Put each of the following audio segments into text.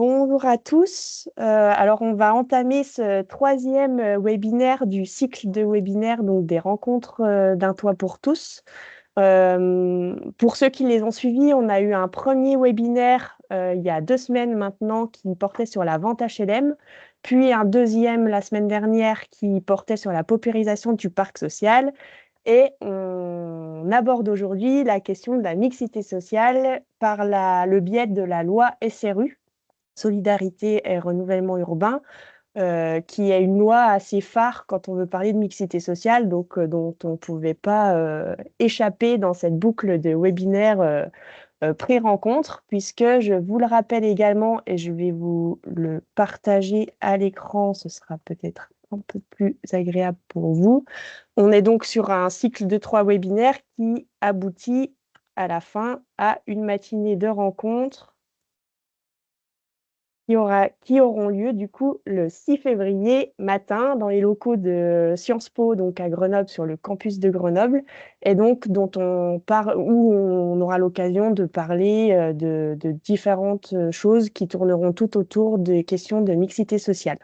Bonjour à tous. Alors, on va entamer ce troisième webinaire du cycle de webinaires, donc des rencontres d'un toit pour tous. Pour ceux qui les ont suivis, on a eu un premier webinaire il y a 2 semaines maintenant qui portait sur la vente HLM, puis un deuxième la semaine dernière qui portait sur la paupérisation du parc social. Et on aborde aujourd'hui la question de la mixité sociale par le biais de la loi SRU, Solidarité et Renouvellement Urbain, qui est une loi assez phare quand on veut parler de mixité sociale, donc dont on ne pouvait pas échapper dans cette boucle de webinaire pré-rencontre, puisque je vous le rappelle également, et je vais vous le partager à l'écran, ce sera peut-être un peu plus agréable pour vous. On est donc sur un cycle de 3 webinaires qui aboutit à la fin à une matinée de rencontres qui auront lieu du coup le 6 février matin dans les locaux de Sciences Po, donc à Grenoble, sur le campus de Grenoble, et donc où on aura l'occasion de parler de différentes choses qui tourneront tout autour des questions de mixité sociale.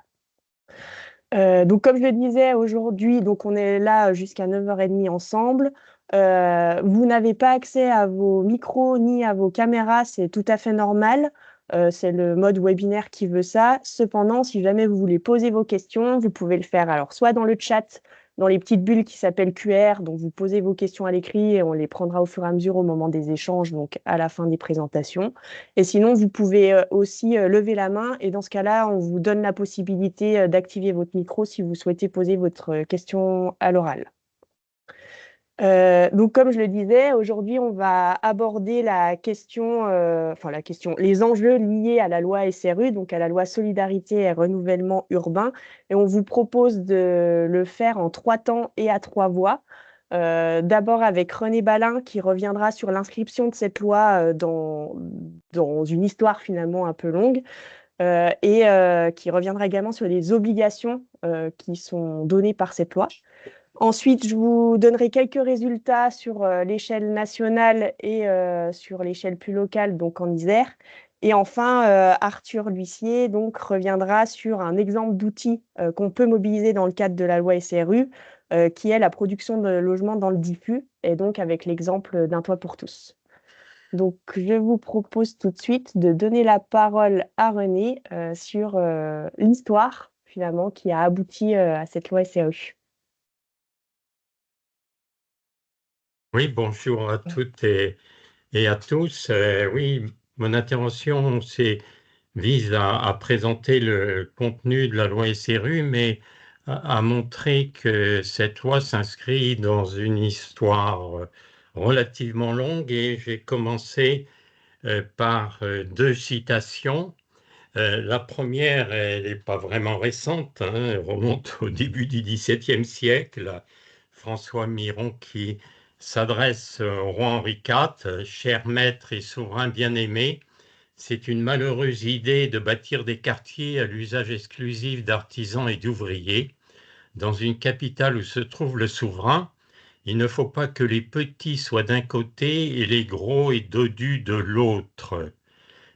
Donc comme je le disais aujourd'hui, donc on est là jusqu'à 9h30 ensemble. Vous n'avez pas accès à vos micros ni à vos caméras, c'est tout à fait normal. C'est le mode webinaire qui veut ça. Cependant, si jamais vous voulez poser vos questions, vous pouvez le faire alors soit dans le chat, dans les petites bulles qui s'appellent QR, donc vous posez vos questions à l'écrit et on les prendra au fur et à mesure au moment des échanges, donc à la fin des présentations. Et sinon, vous pouvez aussi lever la main et dans ce cas-là, on vous donne la possibilité d'activer votre micro si vous souhaitez poser votre question à l'oral. Donc, comme je le disais, aujourd'hui, on va aborder les enjeux liés à la loi SRU, donc à la loi Solidarité et Renouvellement Urbain. Et on vous propose de le faire en 3 temps et à 3 voix. D'abord avec René Balin, qui reviendra sur l'inscription de cette loi dans une histoire finalement un peu longue, et qui reviendra également sur les obligations qui sont données par cette loi. Ensuite, je vous donnerai quelques résultats sur l'échelle nationale et sur l'échelle plus locale, donc en Isère. Et enfin, Arthur L'Huissier donc, reviendra sur un exemple d'outil qu'on peut mobiliser dans le cadre de la loi SRU, qui est la production de logements dans le diffus, et donc avec l'exemple d'un toit pour tous. Donc, je vous propose tout de suite de donner la parole à René sur l'histoire, finalement, qui a abouti à cette loi SRU. Oui, bonjour à toutes et à tous. Oui, mon intervention vise à présenter le contenu de la loi SRU, mais à montrer que cette loi s'inscrit dans une histoire relativement longue et j'ai commencé par 2 citations. La première, elle n'est pas vraiment récente, hein, elle remonte au début du XVIIe siècle, à François Miron qui s'adresse au roi Henri IV, cher maître et souverain bien-aimé. C'est une malheureuse idée de bâtir des quartiers à l'usage exclusif d'artisans et d'ouvriers. Dans une capitale où se trouve le souverain, il ne faut pas que les petits soient d'un côté et les gros et dodus de l'autre.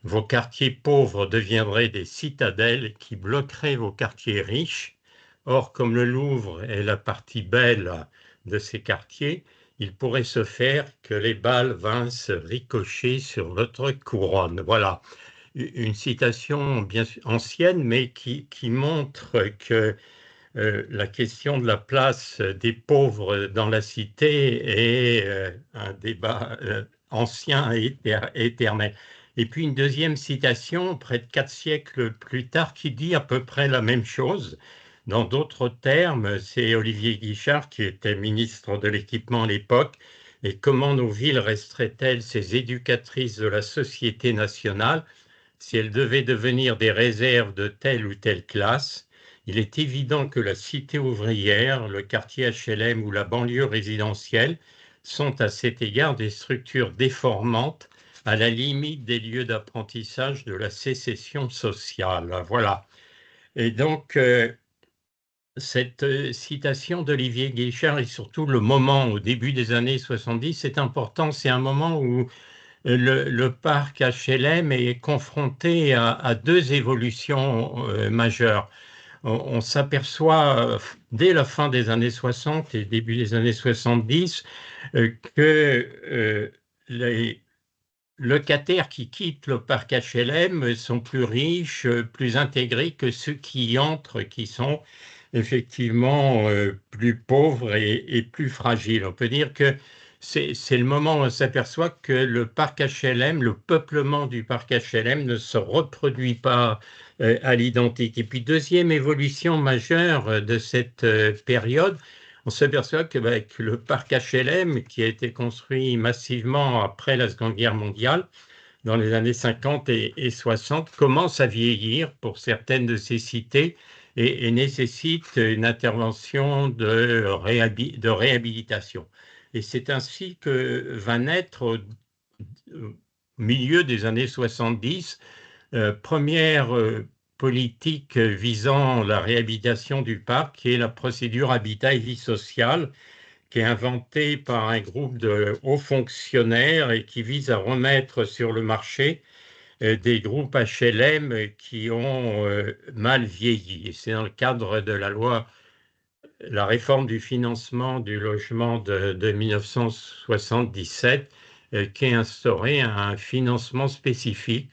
Vos quartiers pauvres deviendraient des citadelles qui bloqueraient vos quartiers riches. Or, comme le Louvre est la partie belle de ces quartiers, il pourrait se faire que les balles vinssent ricocher sur votre couronne. Voilà, une citation bien ancienne, mais qui montre que la question de la place des pauvres dans la cité est un débat ancien et éternel. Et puis une deuxième citation, près de 4 siècles plus tard, qui dit à peu près la même chose. Dans d'autres termes, c'est Olivier Guichard, qui était ministre de l'Équipement à l'époque, et comment nos villes resteraient-elles ces éducatrices de la société nationale si elles devaient devenir des réserves de telle ou telle classe? Il est évident que la cité ouvrière, le quartier HLM ou la banlieue résidentielle sont à cet égard des structures déformantes à la limite des lieux d'apprentissage de la sécession sociale. Voilà. Et donc, cette citation d'Olivier Guichard et surtout le moment au début des années 70, c'est important. C'est un moment où le parc HLM est confronté à deux évolutions majeures. On s'aperçoit dès la fin des années 60 et début des années 70 que les locataires qui quittent le parc HLM sont plus riches, plus intégrés que ceux qui y entrent, qui sont effectivement plus pauvres et plus fragiles. On peut dire que c'est le moment où on s'aperçoit que le parc HLM, le peuplement du parc HLM ne se reproduit pas à l'identique. Et puis, deuxième évolution majeure de cette période, on s'aperçoit que, bah, que le parc HLM, qui a été construit massivement après la Seconde Guerre mondiale, dans les années 50 et 60, commence à vieillir pour certaines de ces cités et nécessite une intervention de réhabilitation. Et c'est ainsi que va naître au milieu des années 70, première politique visant la réhabilitation du parc, qui est la procédure Habitat et Vie sociale, qui est inventée par un groupe de hauts fonctionnaires et qui vise à remettre sur le marché des groupes HLM qui ont mal vieilli. Et c'est dans le cadre de la loi, la réforme du financement du logement de 1977, qui a instauré un financement spécifique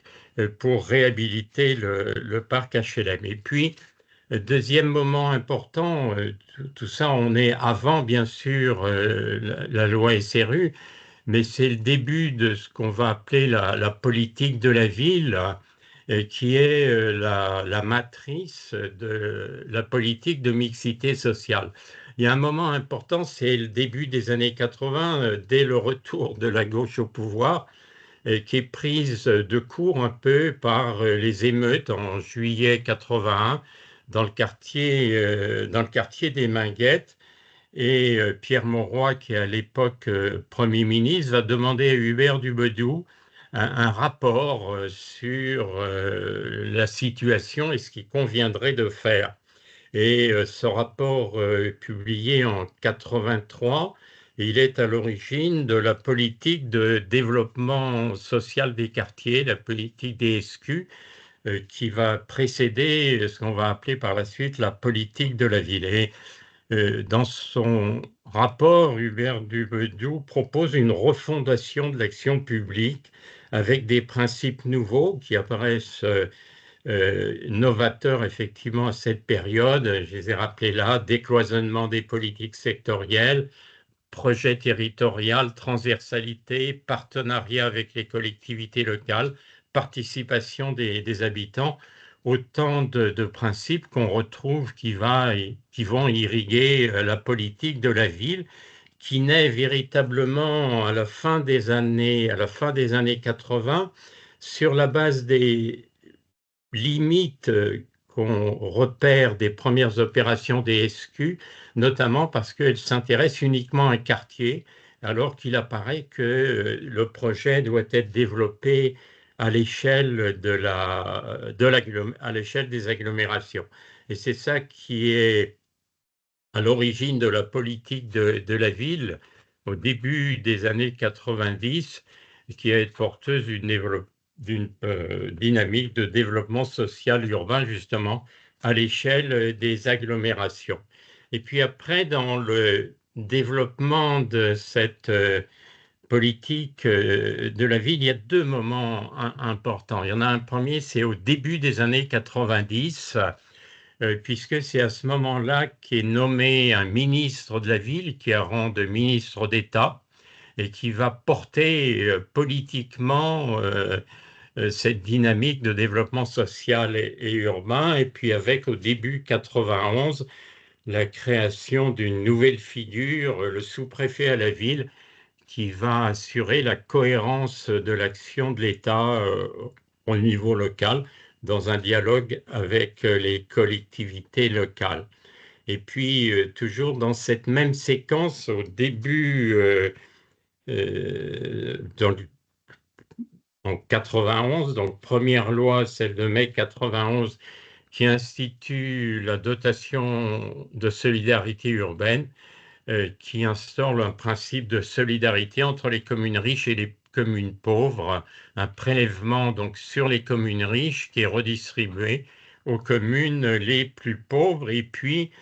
pour réhabiliter le parc HLM. Et puis, deuxième moment important, tout ça, on est avant, bien sûr, la loi SRU, mais c'est le début de ce qu'on va appeler la politique de la ville, qui est la matrice de la politique de mixité sociale. Il y a un moment important, c'est le début des années 80, dès le retour de la gauche au pouvoir, qui est prise de court un peu par les émeutes en juillet 81 dans le quartier des Minguettes. Et Pierre Mauroy, qui est à l'époque Premier ministre, va demander à Hubert Dubedou un rapport sur la situation et ce qu'il conviendrait de faire. Et ce rapport publié en 83, il est à l'origine de la politique de développement social des quartiers, la politique des SQ, qui va précéder ce qu'on va appeler par la suite la politique de la ville. Et dans son rapport, Hubert Dubedou propose une refondation de l'action publique avec des principes nouveaux qui apparaissent novateurs effectivement à cette période. Je les ai rappelés là: décloisonnement des politiques sectorielles, projet territorial, transversalité, partenariat avec les collectivités locales, participation des habitants, autant de principes qu'on retrouve qui vont irriguer la politique de la ville, qui naît véritablement à la fin des années 80, sur la base des limite qu'on repère des premières opérations des SQ, notamment parce qu'elles s'intéressent uniquement à un quartier, alors qu'il apparaît que le projet doit être développé à l'échelle à l'échelle des agglomérations. Et c'est ça qui est à l'origine de la politique de la ville au début des années 90, qui est porteuse d'une dynamique de développement social urbain, justement, à l'échelle des agglomérations. Et puis après, dans le développement de cette politique de la ville, il y a deux moments importants. Il y en a un premier, c'est au début des années 90, puisque c'est à ce moment-là qu'est nommé un ministre de la ville qui a rang de ministre d'État et qui va porter politiquement cette dynamique de développement social et urbain. Et puis avec au début 91, la création d'une nouvelle figure, le sous-préfet à la ville, qui va assurer la cohérence de l'action de l'État au niveau local, dans un dialogue avec les collectivités locales. Et puis, toujours dans cette même séquence, au début, dans en 91, donc première loi, celle de mai 91, qui institue la dotation de solidarité urbaine, qui instaure un principe de solidarité entre les communes riches et les communes pauvres, un prélèvement donc sur les communes riches qui est redistribué aux communes les plus pauvres. Et puis,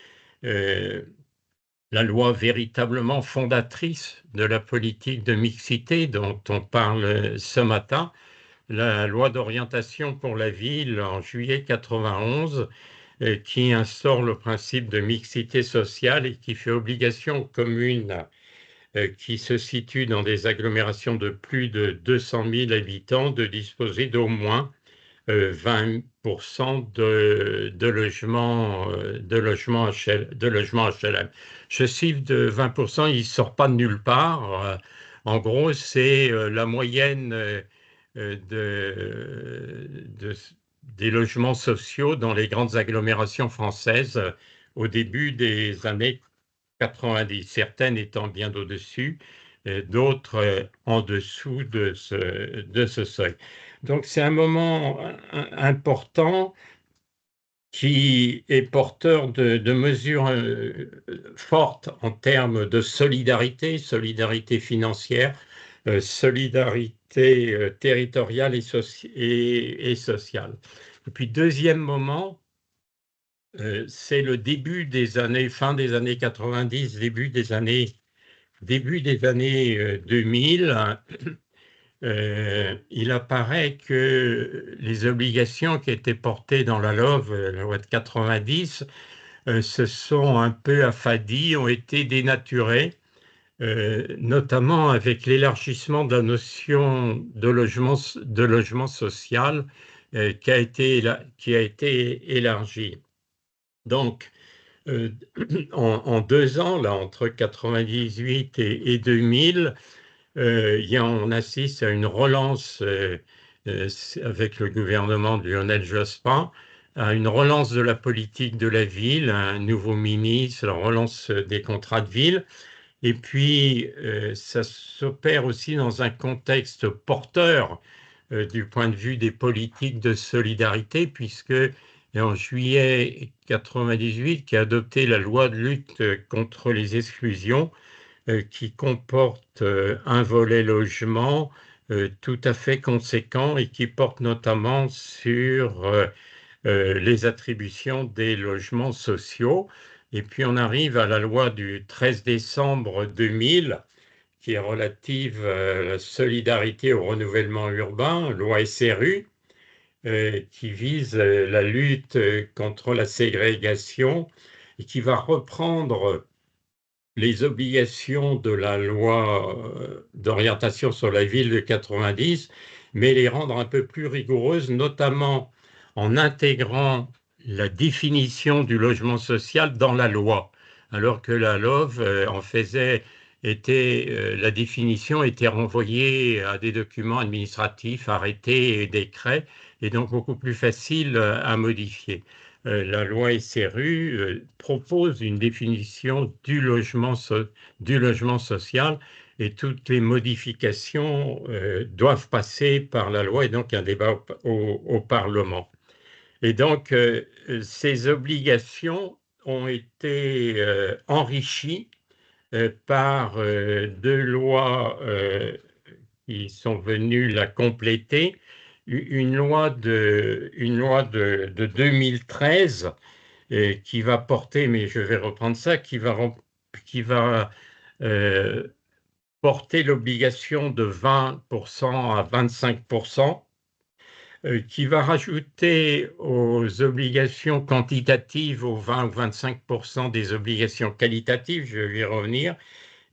la loi véritablement fondatrice de la politique de mixité dont on parle ce matin, la loi d'orientation pour la ville en juillet 91, qui instaure le principe de mixité sociale et qui fait obligation aux communes qui se situent dans des agglomérations de plus de 200 000 habitants de disposer d'au moins 20% de logements HLM. Ce chiffre de 20%, il ne sort pas de nulle part. En gros, c'est la moyenne des logements sociaux dans les grandes agglomérations françaises au début des années 90, certaines étant bien au-dessus, d'autres en dessous de ce seuil. Donc c'est un moment important qui est porteur de mesures fortes en termes de solidarité, solidarité financière, solidarité territoriale et sociale. Et puis deuxième moment, c'est le début des années, fin des années 90, début des années 2000. Il apparaît que les obligations qui étaient portées dans la LOV, la loi de 90, se sont un peu affadies, ont été dénaturées, notamment avec l'élargissement de la notion de logement social qui a été élargie. Donc, en 2 ans, là, entre 98 et 2000, on assiste à une relance avec le gouvernement de Lionel Jospin, à une relance de la politique de la ville, un nouveau ministre, la relance des contrats de ville. Et puis, ça s'opère aussi dans un contexte porteur du point de vue des politiques de solidarité, puisque en juillet 98, qui a adopté la loi de lutte contre les exclusions, qui comporte un volet logement tout à fait conséquent et qui porte notamment sur les attributions des logements sociaux. Et puis on arrive à la loi du 13 décembre 2000, qui est relative à la solidarité au renouvellement urbain, loi SRU, qui vise la lutte contre la ségrégation et qui va reprendre les obligations de la loi d'orientation sur la ville de 90, mais les rendre un peu plus rigoureuses, notamment en intégrant la définition du logement social dans la loi, alors que la LOV la définition était renvoyée à des documents administratifs, arrêtés et décrets, et donc beaucoup plus facile à modifier. La loi SRU propose une définition du logement social, et toutes les modifications doivent passer par la loi et donc un débat au Parlement. Et donc ces obligations ont été enrichies par 2 lois qui sont venues la compléter. Une loi de 2013 qui va porter, mais je vais reprendre ça, qui va porter l'obligation de 20% à 25%, qui va rajouter aux obligations quantitatives, aux 20 ou 25% des obligations qualitatives, je vais y revenir,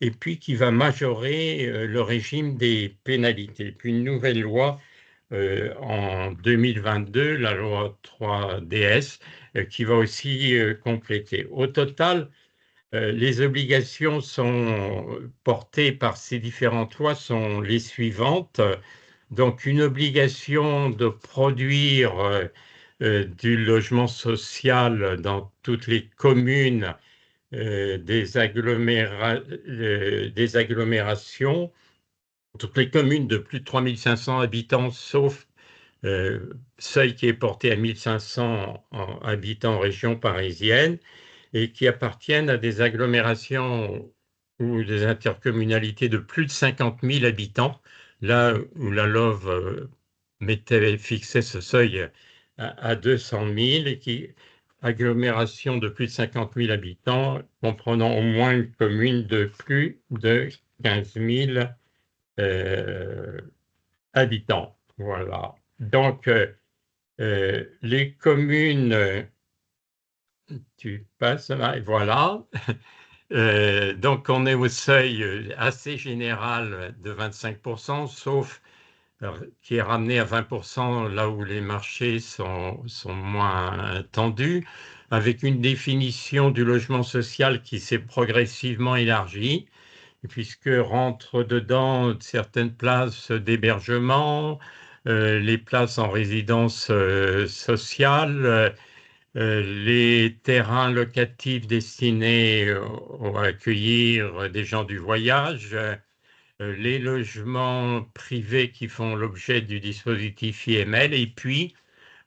et puis qui va majorer le régime des pénalités. Puis une nouvelle loi en 2022, la loi 3DS, qui va aussi compléter. Au total, les obligations portées par ces différentes lois sont les suivantes. Donc, une obligation de produire du logement social dans toutes les communes des agglomérations, toutes les communes de plus de 3500 habitants, sauf seuil qui est porté à 1500 habitants en région parisienne, et qui appartiennent à des agglomérations ou des intercommunalités de plus de 50 000 habitants, là où la LOV fixait ce seuil à 200 000 et agglomération de plus de 50 000 habitants, comprenant au moins une commune de plus de 15 000 habitants. Voilà. Donc, les communes, tu passes là, et voilà. Donc, on est au seuil assez général de 25%, sauf qui est ramené à 20% là où les marchés sont moins tendus, avec une définition du logement social qui s'est progressivement élargie, puisque rentrent dedans certaines places d'hébergement, les places en résidence sociale, les terrains locatifs destinés à accueillir des gens du voyage, les logements privés qui font l'objet du dispositif IML, et puis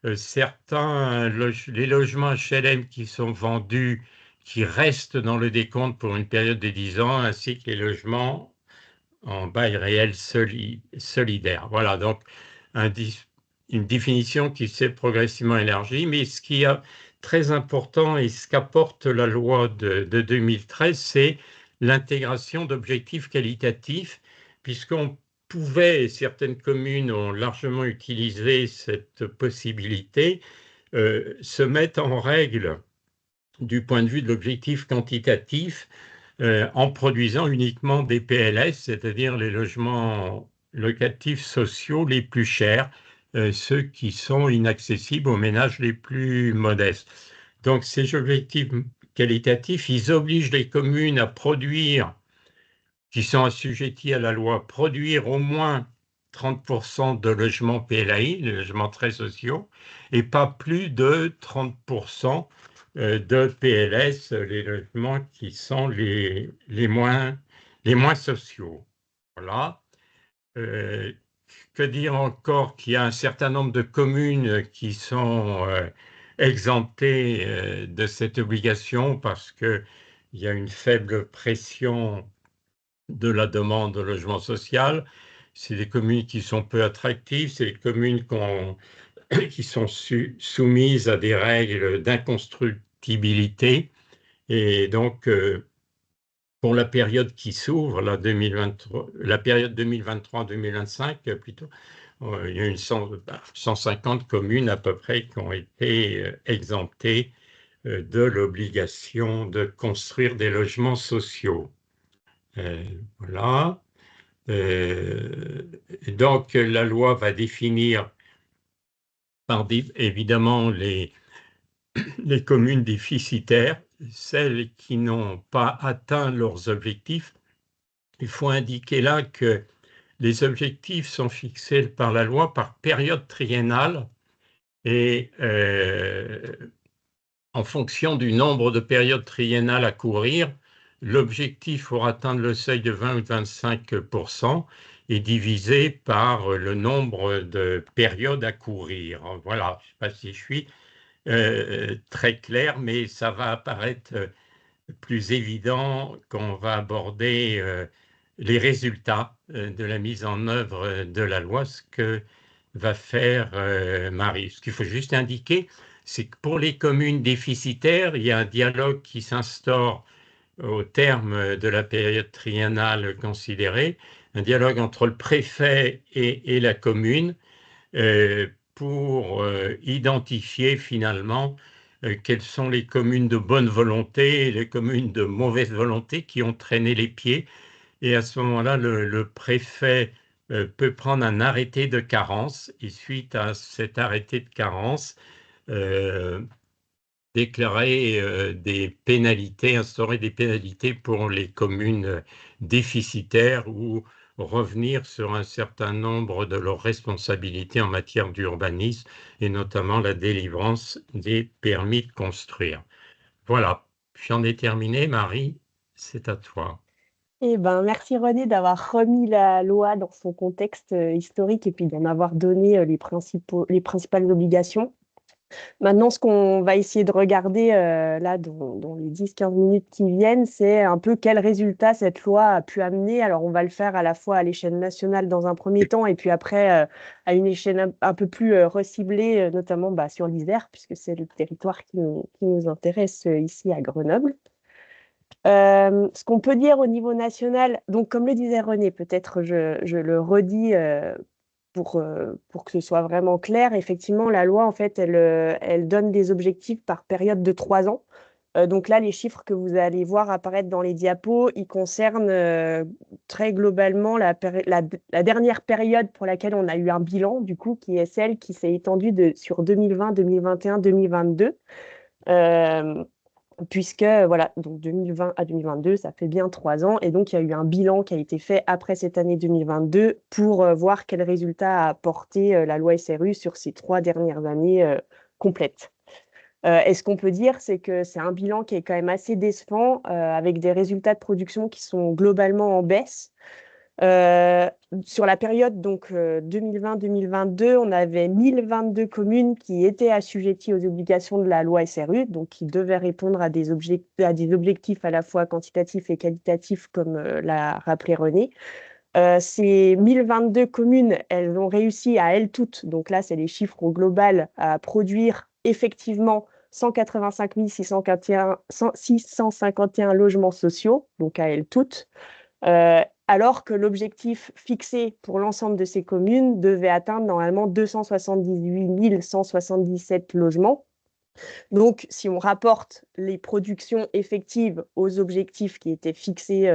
les logements HLM qui sont vendus, qui restent dans le décompte pour une période de 10 ans, ainsi que les logements en bail réel solidaire. Voilà, donc un une définition qui s'est progressivement élargie, mais ce qui est très important et ce qu'apporte la loi de 2013, c'est l'intégration d'objectifs qualitatifs, puisqu'on pouvait, et certaines communes ont largement utilisé cette possibilité, se mettre en règle du point de vue de l'objectif quantitatif en produisant uniquement des PLS, c'est-à-dire les logements locatifs sociaux les plus chers, ceux qui sont inaccessibles aux ménages les plus modestes. Donc ces objectifs qualitatifs, ils obligent les communes à produire, qui sont assujettis à la loi, produire au moins 30% de logements PLAI, les logements très sociaux, et pas plus de 30% de PLS, les logements qui sont les moins sociaux. Voilà. Euh, que dire encore qu'il y a un certain nombre de communes qui sont exemptées de cette obligation parce qu'il y a une faible pression de la demande de logement social. C'est des communes qui sont peu attractives, c'est des communes qui sont soumises à des règles d'inconstructibilité. Et donc, pour la période qui s'ouvre, la période 2023-2025, plutôt, il y a 150 communes à peu près qui ont été exemptées de l'obligation de construire des logements sociaux. Voilà. Euh, donc, la loi va définir évidemment les communes déficitaires, celles qui n'ont pas atteint leurs objectifs. Il faut indiquer là que les objectifs sont fixés par la loi par période triennale et en fonction du nombre de périodes triennales à courir, l'objectif pour atteindre le seuil de 20 ou de 25% est divisé par le nombre de périodes à courir. Voilà, je ne sais pas si je suis très clair, mais ça va apparaître plus évident quand on va aborder les résultats de la mise en œuvre de la loi, ce que va faire Marie. Ce qu'il faut juste indiquer, c'est que pour les communes déficitaires, il y a un dialogue qui s'instaure au terme de la période triennale considérée, un dialogue entre le préfet et la commune pour identifier finalement quelles sont les communes de bonne volonté et les communes de mauvaise volonté qui ont traîné les pieds. Et à ce moment-là, le préfet peut prendre un arrêté de carence et suite à cet arrêté de carence, euh, déclarer des pénalités, instaurer des pénalités pour les communes déficitaires ou revenir sur un certain nombre de leurs responsabilités en matière d'urbanisme et notamment la délivrance des permis de construire. Voilà, j'en ai terminé. Marie, c'est à toi. Eh ben, merci René d'avoir remis la loi dans son contexte historique et puis d'en avoir donné les principales obligations. Maintenant, ce qu'on va essayer de regarder là dans les 10-15 minutes qui viennent, c'est un peu quels résultats cette loi a pu amener. Alors, on va le faire à la fois à l'échelle nationale dans un premier temps et puis après à une échelle un peu plus reciblée, notamment bah, sur l'Isère, puisque c'est le territoire qui nous intéresse ici à Grenoble. Ce qu'on peut dire au niveau national, donc comme le disait René, peut-être je le redis pour que ce soit vraiment clair, effectivement, la loi, en fait, elle donne des objectifs par période de 3 ans. Donc là, les chiffres que vous allez voir apparaître dans les diapos, ils concernent très globalement la dernière période pour laquelle on a eu un bilan, du coup, qui est celle qui s'est étendue sur 2020, 2021, 2022. Euh, Puisque, voilà, donc 2020 à 2022, ça fait bien 3 ans. Et donc, il y a eu un bilan qui a été fait après cette année 2022 pour voir quels résultats a apporté la loi SRU sur ces 3 dernières années complètes. Et ce qu'on peut dire, c'est que c'est un bilan qui est quand même assez décevant, avec des résultats de production qui sont globalement en baisse. Euh, sur la période donc 2020-2022, on avait 1022 communes qui étaient assujetties aux obligations de la loi SRU, donc qui devaient répondre à des objectifs à la fois quantitatifs et qualitatifs, comme l'a rappelé René. Ces 1022 communes, elles ont réussi à elles toutes, donc là c'est les chiffres au global, à produire effectivement 185 651 logements sociaux, donc à elles toutes. Alors que l'objectif fixé pour l'ensemble de ces communes devait atteindre normalement 278 177 logements. Donc, si on rapporte les productions effectives aux objectifs qui étaient fixés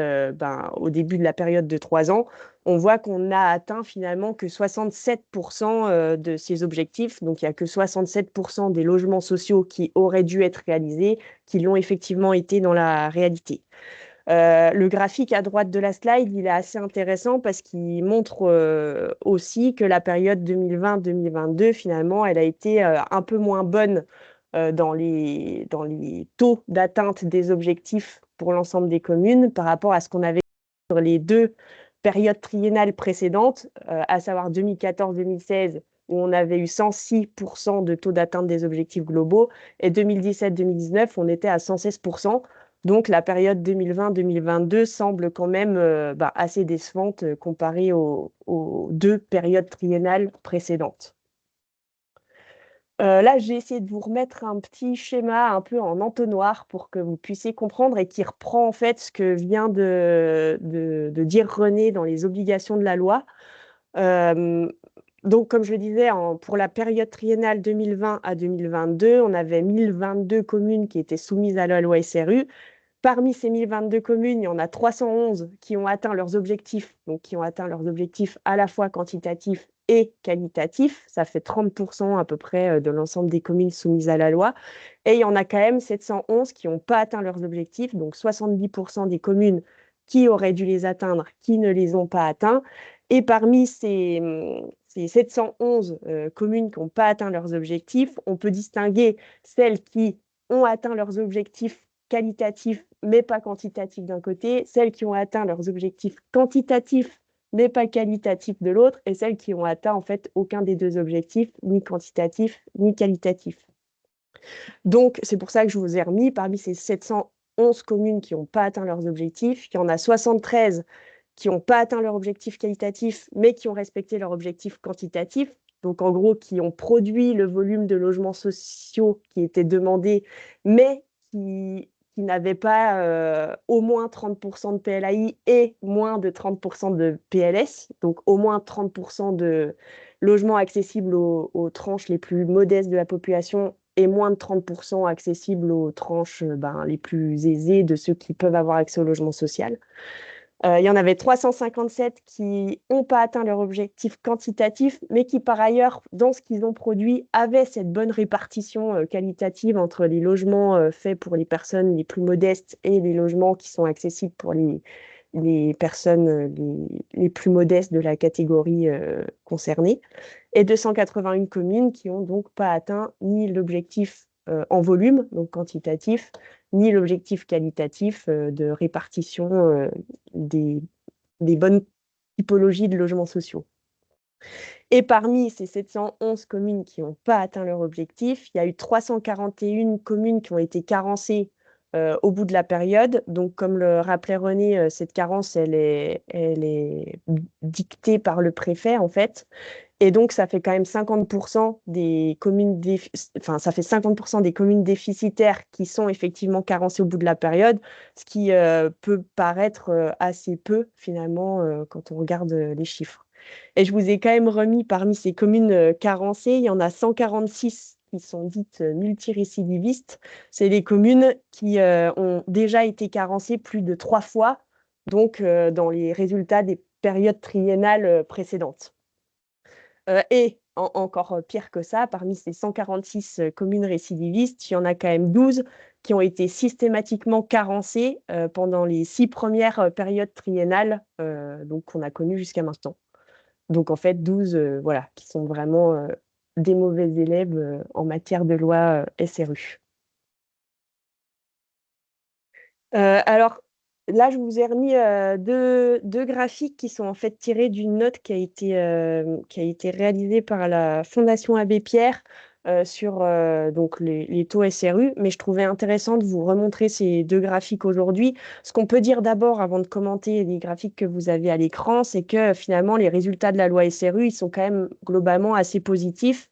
au début de la période de 3 ans, on voit qu'on n'a atteint finalement que 67% de ces objectifs. Donc, il n'y a que 67% des logements sociaux qui auraient dû être réalisés, qui l'ont effectivement été dans la réalité. Le graphique à droite de la slide, il est assez intéressant parce qu'il montre aussi que la période 2020-2022, finalement, elle a été un peu moins bonne dans les taux d'atteinte des objectifs pour l'ensemble des communes par rapport à ce qu'on avait sur les deux périodes triennales précédentes, à savoir 2014-2016, où on avait eu 106% de taux d'atteinte des objectifs globaux, et 2017-2019, on était à 116%. Donc, la période 2020-2022 semble quand même assez décevante comparée aux deux périodes triennales précédentes. Là, j'ai essayé de vous remettre un petit schéma un peu en entonnoir pour que vous puissiez comprendre et qui reprend en fait ce que vient de dire René dans les obligations de la loi. Euh, donc, comme je le disais, pour la période triennale 2020 à 2022, on avait 1022 communes qui étaient soumises à la loi SRU. Parmi ces 1022 communes, il y en a 311 qui ont atteint leurs objectifs, donc qui ont atteint leurs objectifs à la fois quantitatifs et qualitatifs. Ça fait 30% à peu près de l'ensemble des communes soumises à la loi. Et il y en a quand même 711 qui n'ont pas atteint leurs objectifs, donc 70% des communes qui auraient dû les atteindre, qui ne les ont pas atteints. Et parmi ces 711 communes qui n'ont pas atteint leurs objectifs, on peut distinguer celles qui ont atteint leurs objectifs qualitatifs mais pas quantitatifs d'un côté, celles qui ont atteint leurs objectifs quantitatifs mais pas qualitatifs de l'autre, et celles qui ont atteint en fait aucun des deux objectifs, ni quantitatif ni qualitatif. Donc c'est pour ça que je vous ai remis parmi ces 711 communes qui n'ont pas atteint leurs objectifs, il y en a 73 qui n'ont pas atteint leur objectif qualitatif, mais qui ont respecté leur objectif quantitatif. Donc, en gros, qui ont produit le volume de logements sociaux qui était demandé, mais qui n'avaient pas au moins 30% de PLAI et moins de 30% de PLS, donc au moins 30% de logements accessibles aux tranches les plus modestes de la population et moins de 30% accessibles aux tranches les plus aisées de ceux qui peuvent avoir accès au logement social. Il y en avait 357 qui n'ont pas atteint leur objectif quantitatif, mais qui par ailleurs, dans ce qu'ils ont produit, avaient cette bonne répartition qualitative entre les logements faits pour les personnes les plus modestes et les logements qui sont accessibles pour les personnes les plus modestes de la catégorie concernée. Et 281 communes qui n'ont donc pas atteint ni l'objectif en volume, donc quantitatif, ni l'objectif qualitatif de répartition des bonnes typologies de logements sociaux. Et parmi ces 711 communes qui n'ont pas atteint leur objectif, il y a eu 341 communes qui ont été carencées au bout de la période. Donc, comme le rappelait René, cette carence, elle est dictée par le préfet, en fait. Et donc, ça fait quand même 50% des communes, enfin, ça fait 50% des communes déficitaires qui sont effectivement carencées au bout de la période, ce qui peut paraître assez peu, finalement, quand on regarde les chiffres. Et je vous ai quand même remis parmi ces communes carencées, il y en a 146 qui sont dites multirécidivistes. C'est les communes qui ont déjà été carencées plus de 3 fois, donc dans les résultats des périodes triennales précédentes. Et encore pire que ça, parmi ces 146 communes récidivistes, il y en a quand même 12 qui ont été systématiquement carencées pendant les 6 premières périodes triennales donc qu'on a connues jusqu'à maintenant. Donc en fait 12 voilà, qui sont vraiment des mauvais élèves en matière de loi SRU. Alors là, je vous ai remis deux graphiques qui sont en fait tirés d'une note qui a été réalisée par la Fondation Abbé Pierre sur donc les taux SRU. Mais je trouvais intéressant de vous remontrer ces deux graphiques aujourd'hui. Ce qu'on peut dire d'abord, avant de commenter les graphiques que vous avez à l'écran, c'est que finalement, les résultats de la loi SRU, ils sont quand même globalement assez positifs.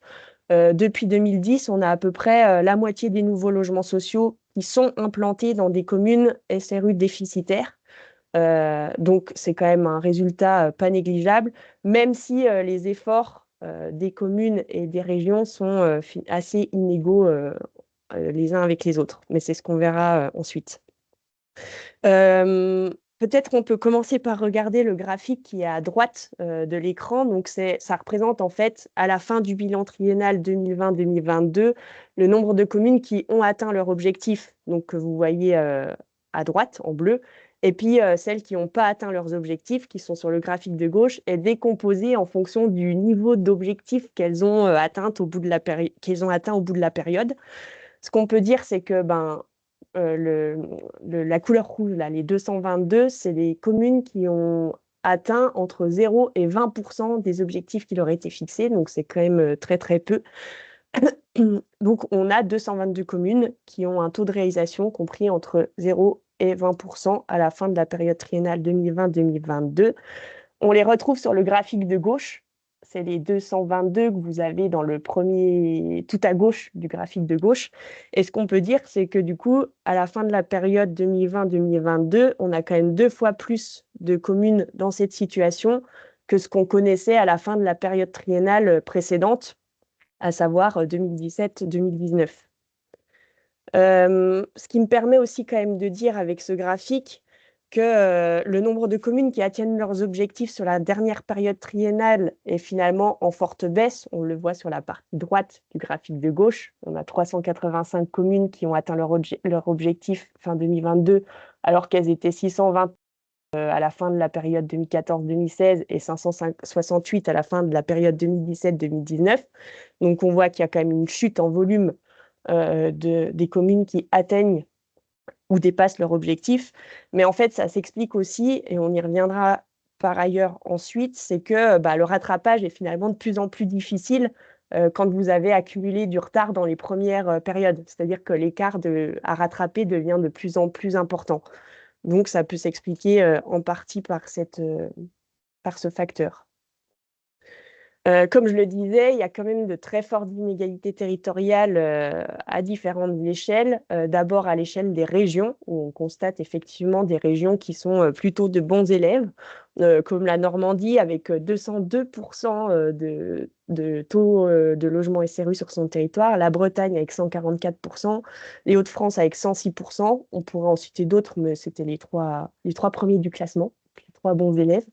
Depuis 2010, on a à peu près la moitié des nouveaux logements sociaux qui sont implantés dans des communes SRU déficitaires. Donc, c'est quand même un résultat pas négligeable, même si les efforts des communes et des régions sont assez inégaux les uns avec les autres. Mais c'est ce qu'on verra ensuite. Peut-être qu'on peut commencer par regarder le graphique qui est à droite de l'écran. Donc, ça représente en fait, à la fin du bilan triennal 2020-2022, le nombre de communes qui ont atteint leur objectif, donc que vous voyez à droite en bleu. Et puis, celles qui n'ont pas atteint leurs objectifs, qui sont sur le graphique de gauche, est décomposée en fonction du niveau d'objectif qu'elles ont, atteint au bout de la période. Ce qu'on peut dire, c'est que la couleur rouge, là, les 222, c'est les communes qui ont atteint entre 0 et 20% des objectifs qui leur étaient fixés. Donc, c'est quand même très, très peu. Donc, on a 222 communes qui ont un taux de réalisation compris entre 0 et 20% à la fin de la période triennale 2020-2022. On les retrouve sur le graphique de gauche. C'est les 222 que vous avez dans le premier, tout à gauche du graphique de gauche. Et ce qu'on peut dire, c'est que du coup, à la fin de la période 2020-2022, on a quand même 2 fois plus de communes dans cette situation que ce qu'on connaissait à la fin de la période triennale précédente, à savoir 2017-2019. Ce qui me permet aussi quand même de dire avec ce graphique que le nombre de communes qui atteignent leurs objectifs sur la dernière période triennale est finalement en forte baisse. On le voit sur la partie droite du graphique de gauche. On a 385 communes qui ont atteint leur objectif fin 2022, alors qu'elles étaient 620 à la fin de la période 2014-2016 et 568 à la fin de la période 2017-2019. Donc on voit qu'il y a quand même une chute en volume des communes qui atteignent ou dépassent leur objectif. Mais en fait, ça s'explique aussi, et on y reviendra par ailleurs ensuite, c'est que le rattrapage est finalement de plus en plus difficile quand vous avez accumulé du retard dans les premières périodes. C'est-à-dire que l'écart à rattraper devient de plus en plus important. Donc, ça peut s'expliquer en partie par ce facteur. Comme je le disais, il y a quand même de très fortes inégalités territoriales à différentes échelles. D'abord à l'échelle des régions, où on constate effectivement des régions qui sont plutôt de bons élèves, comme la Normandie avec 202% de taux de logement SRU sur son territoire, la Bretagne avec 144%, les Hauts-de-France avec 106%. On pourrait en citer d'autres, mais c'était les trois premiers du classement, les trois bons élèves.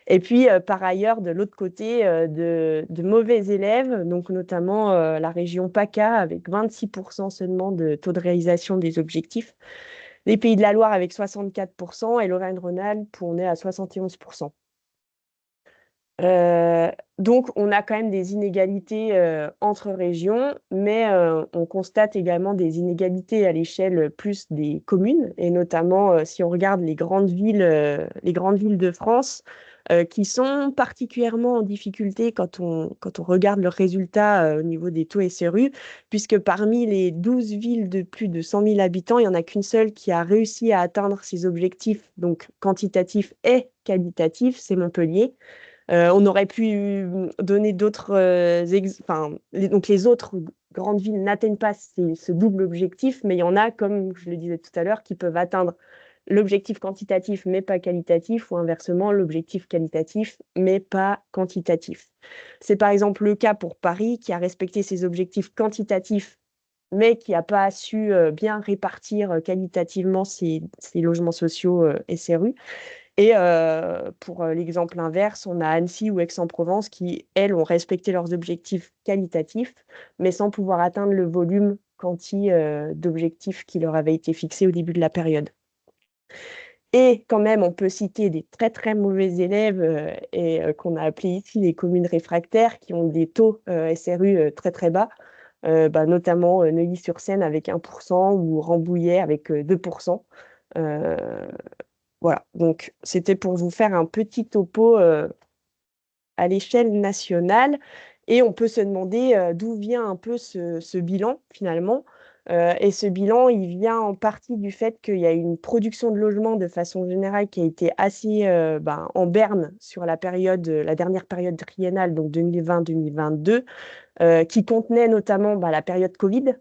Et puis, par ailleurs, de l'autre côté, de mauvais élèves, donc notamment la région PACA avec 26% seulement de taux de réalisation des objectifs, les Pays de la Loire avec 64% et l'Auvergne-Rhône-Alpes, on est à 71%. Donc, on a quand même des inégalités entre régions, mais on constate également des inégalités à l'échelle plus des communes, et notamment si on regarde les grandes villes de France, qui sont particulièrement en difficulté quand on regarde leurs résultats au niveau des taux SRU, puisque parmi les 12 villes de plus de 100 000 habitants, il n'y en a qu'une seule qui a réussi à atteindre ses objectifs, donc quantitatifs et qualitatifs, c'est Montpellier. On aurait pu donner d'autres enfin, donc les autres grandes villes n'atteignent pas ce double objectif, mais il y en a, comme je le disais tout à l'heure, qui peuvent atteindre l'objectif quantitatif mais pas qualitatif, ou inversement l'objectif qualitatif mais pas quantitatif. C'est par exemple le cas pour Paris, qui a respecté ses objectifs quantitatifs mais qui n'a pas su bien répartir qualitativement ses logements sociaux SRU. Et pour l'exemple inverse, on a Annecy ou Aix-en-Provence qui, elles, ont respecté leurs objectifs qualitatifs, mais sans pouvoir atteindre le volume quanti d'objectifs qui leur avaient été fixés au début de la période. Et quand même, on peut citer des très très mauvais élèves qu'on a appelés ici les communes réfractaires, qui ont des taux SRU très très bas, notamment Neuilly-sur-Seine avec 1% ou Rambouillet avec 2%. Voilà, donc c'était pour vous faire un petit topo à l'échelle nationale. Et on peut se demander d'où vient un peu ce bilan finalement. Et ce bilan, il vient en partie du fait qu'il y a une production de logements de façon générale qui a été assez en berne sur la dernière période triennale, donc 2020-2022, qui contenait notamment la période Covid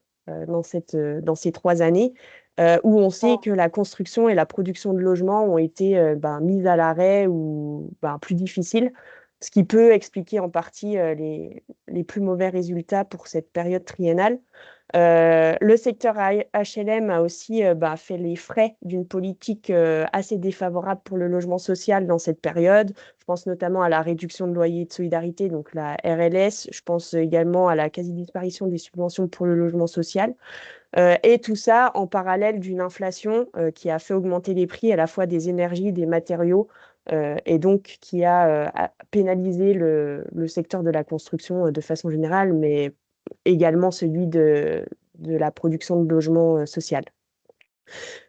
dans ces 3 années, où on sait que la construction et la production de logements ont été mises à l'arrêt ou plus difficiles, ce qui peut expliquer en partie les plus mauvais résultats pour cette période triennale. Le secteur HLM a aussi fait les frais d'une politique assez défavorable pour le logement social dans cette période. Je pense notamment à la réduction de loyer de solidarité, donc la RLS. Je pense également à la quasi-disparition des subventions pour le logement social. Et tout ça en parallèle d'une inflation qui a fait augmenter les prix à la fois des énergies, des matériaux, et donc qui a pénalisé le secteur de la construction de façon générale, mais également celui de la production de logements social.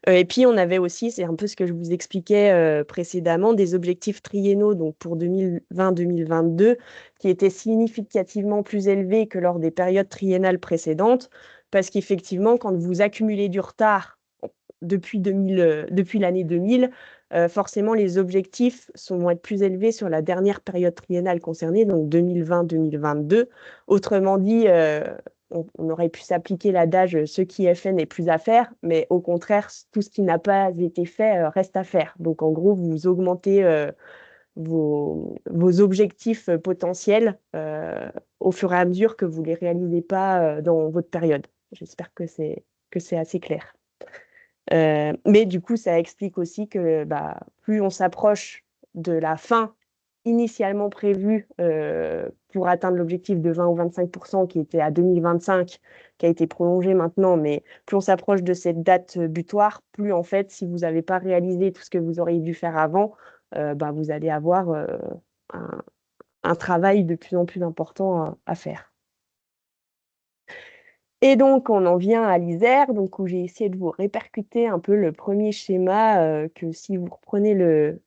Et puis, on avait aussi, c'est un peu ce que je vous expliquais précédemment, des objectifs triennaux donc pour 2020-2022 qui étaient significativement plus élevés que lors des périodes triennales précédentes, parce qu'effectivement, quand vous accumulez du retard depuis l'année 2000, forcément, les objectifs vont être plus élevés sur la dernière période triennale concernée, donc 2020-2022. Autrement dit, on aurait pu s'appliquer l'adage ce qui est fait n'est plus à faire, mais au contraire, tout ce qui n'a pas été fait reste à faire. Donc, en gros, vous augmentez vos objectifs potentiels au fur et à mesure que vous ne les réalisez pas dans votre période. J'espère que c'est assez clair. Mais du coup, ça explique aussi que plus on s'approche de la fin initialement prévue pour atteindre l'objectif de 20 ou 25% qui était à 2025, qui a été prolongé maintenant, mais plus on s'approche de cette date butoir, plus en fait, si vous n'avez pas réalisé tout ce que vous auriez dû faire avant, vous allez avoir un, un travail de plus en plus important à faire. Et donc, on en vient à l'Isère, donc où j'ai essayé de vous répercuter un peu le premier schéma que si vous reprenez le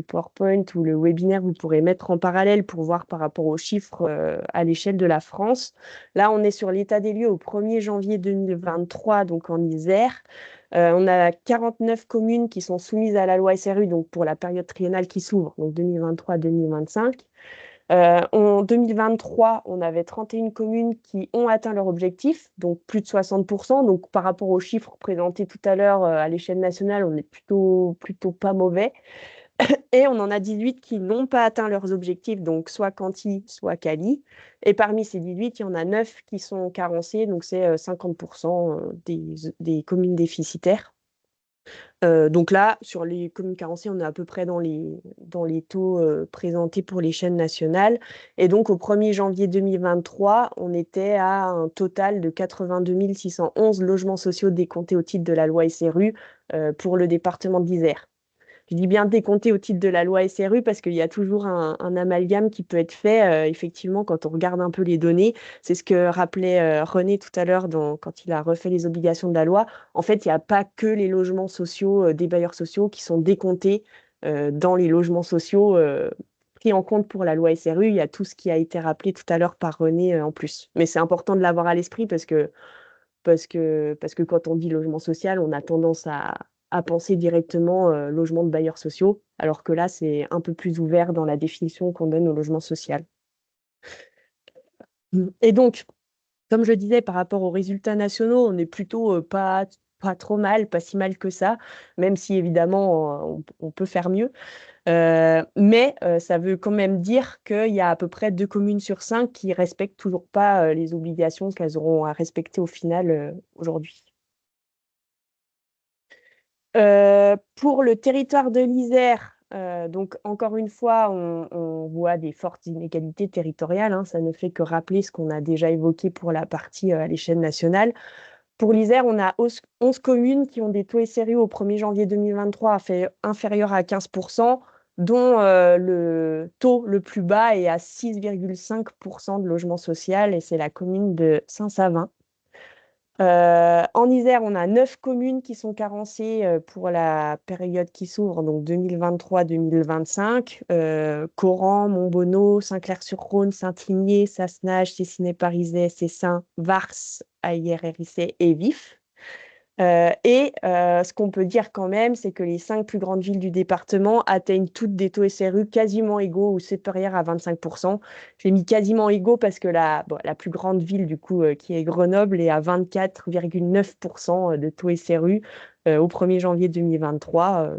PowerPoint ou le webinaire, vous pourrez mettre en parallèle pour voir par rapport aux chiffres à l'échelle de la France. Là, on est sur l'état des lieux au 1er janvier 2023, donc en Isère. On a 49 communes qui sont soumises à la loi SRU, donc pour la période triennale qui s'ouvre, donc 2023-2025. En 2023, on avait 31 communes qui ont atteint leur objectif, donc plus de 60%. Donc, par rapport aux chiffres présentés tout à l'heure à l'échelle nationale, on est plutôt pas mauvais. Et on en a 18 qui n'ont pas atteint leurs objectifs, donc soit quanti, soit quali. Et parmi ces 18, il y en a 9 qui sont carencés, donc c'est 50% des communes déficitaires. Donc là, sur les communes carencées, on est à peu près dans les taux présentés pour les chaînes nationales. Et donc, au 1er janvier 2023, on était à un total de 82 611 logements sociaux décomptés au titre de la loi SRU pour le département de l'Isère. Je dis bien décompté au titre de la loi SRU parce qu'il y a toujours un amalgame qui peut être fait, effectivement, quand on regarde un peu les données. C'est ce que rappelait René tout à l'heure quand il a refait les obligations de la loi. En fait, il n'y a pas que les logements sociaux des bailleurs sociaux qui sont décomptés dans les logements sociaux pris en compte pour la loi SRU. Il y a tout ce qui a été rappelé tout à l'heure par René en plus. Mais c'est important de l'avoir à l'esprit parce que quand on dit logement social, on a tendance à penser directement logement de bailleurs sociaux, alors que là, c'est un peu plus ouvert dans la définition qu'on donne au logement social. Et donc, comme je disais, par rapport aux résultats nationaux, on est plutôt pas trop mal, pas si mal que ça, même si évidemment on peut faire mieux. Mais ça veut quand même dire qu'il y a à peu près 2 communes sur 5 qui respectent toujours pas les obligations qu'elles auront à respecter au final aujourd'hui. Pour le territoire de l'Isère, donc encore une fois, on voit des fortes inégalités territoriales, hein. Ça ne fait que rappeler ce qu'on a déjà évoqué pour la partie à l'échelle nationale. Pour l'Isère, on a 11 communes qui ont des taux SRU au 1er janvier 2023 inférieurs à 15%, dont le taux le plus bas est à 6,5% de logement social, et c'est la commune de Saint-Savin. En Isère, on a 9 communes qui sont carencées pour la période qui s'ouvre, donc 2023-2025. Coran, Montbonneau, Saint-Clair-sur-Rhône, Saint-Imier, Sassenage, Cessiné-Parisais, Cessin, Vars, Aillères-Hérissé et Vif. Ce qu'on peut dire quand même, c'est que les 5 plus grandes villes du département atteignent toutes des taux SRU quasiment égaux ou supérieurs à 25%. J'ai mis quasiment égaux parce que la plus grande ville, du coup, qui est Grenoble, est à 24,9% de taux SRU au 1er janvier 2023.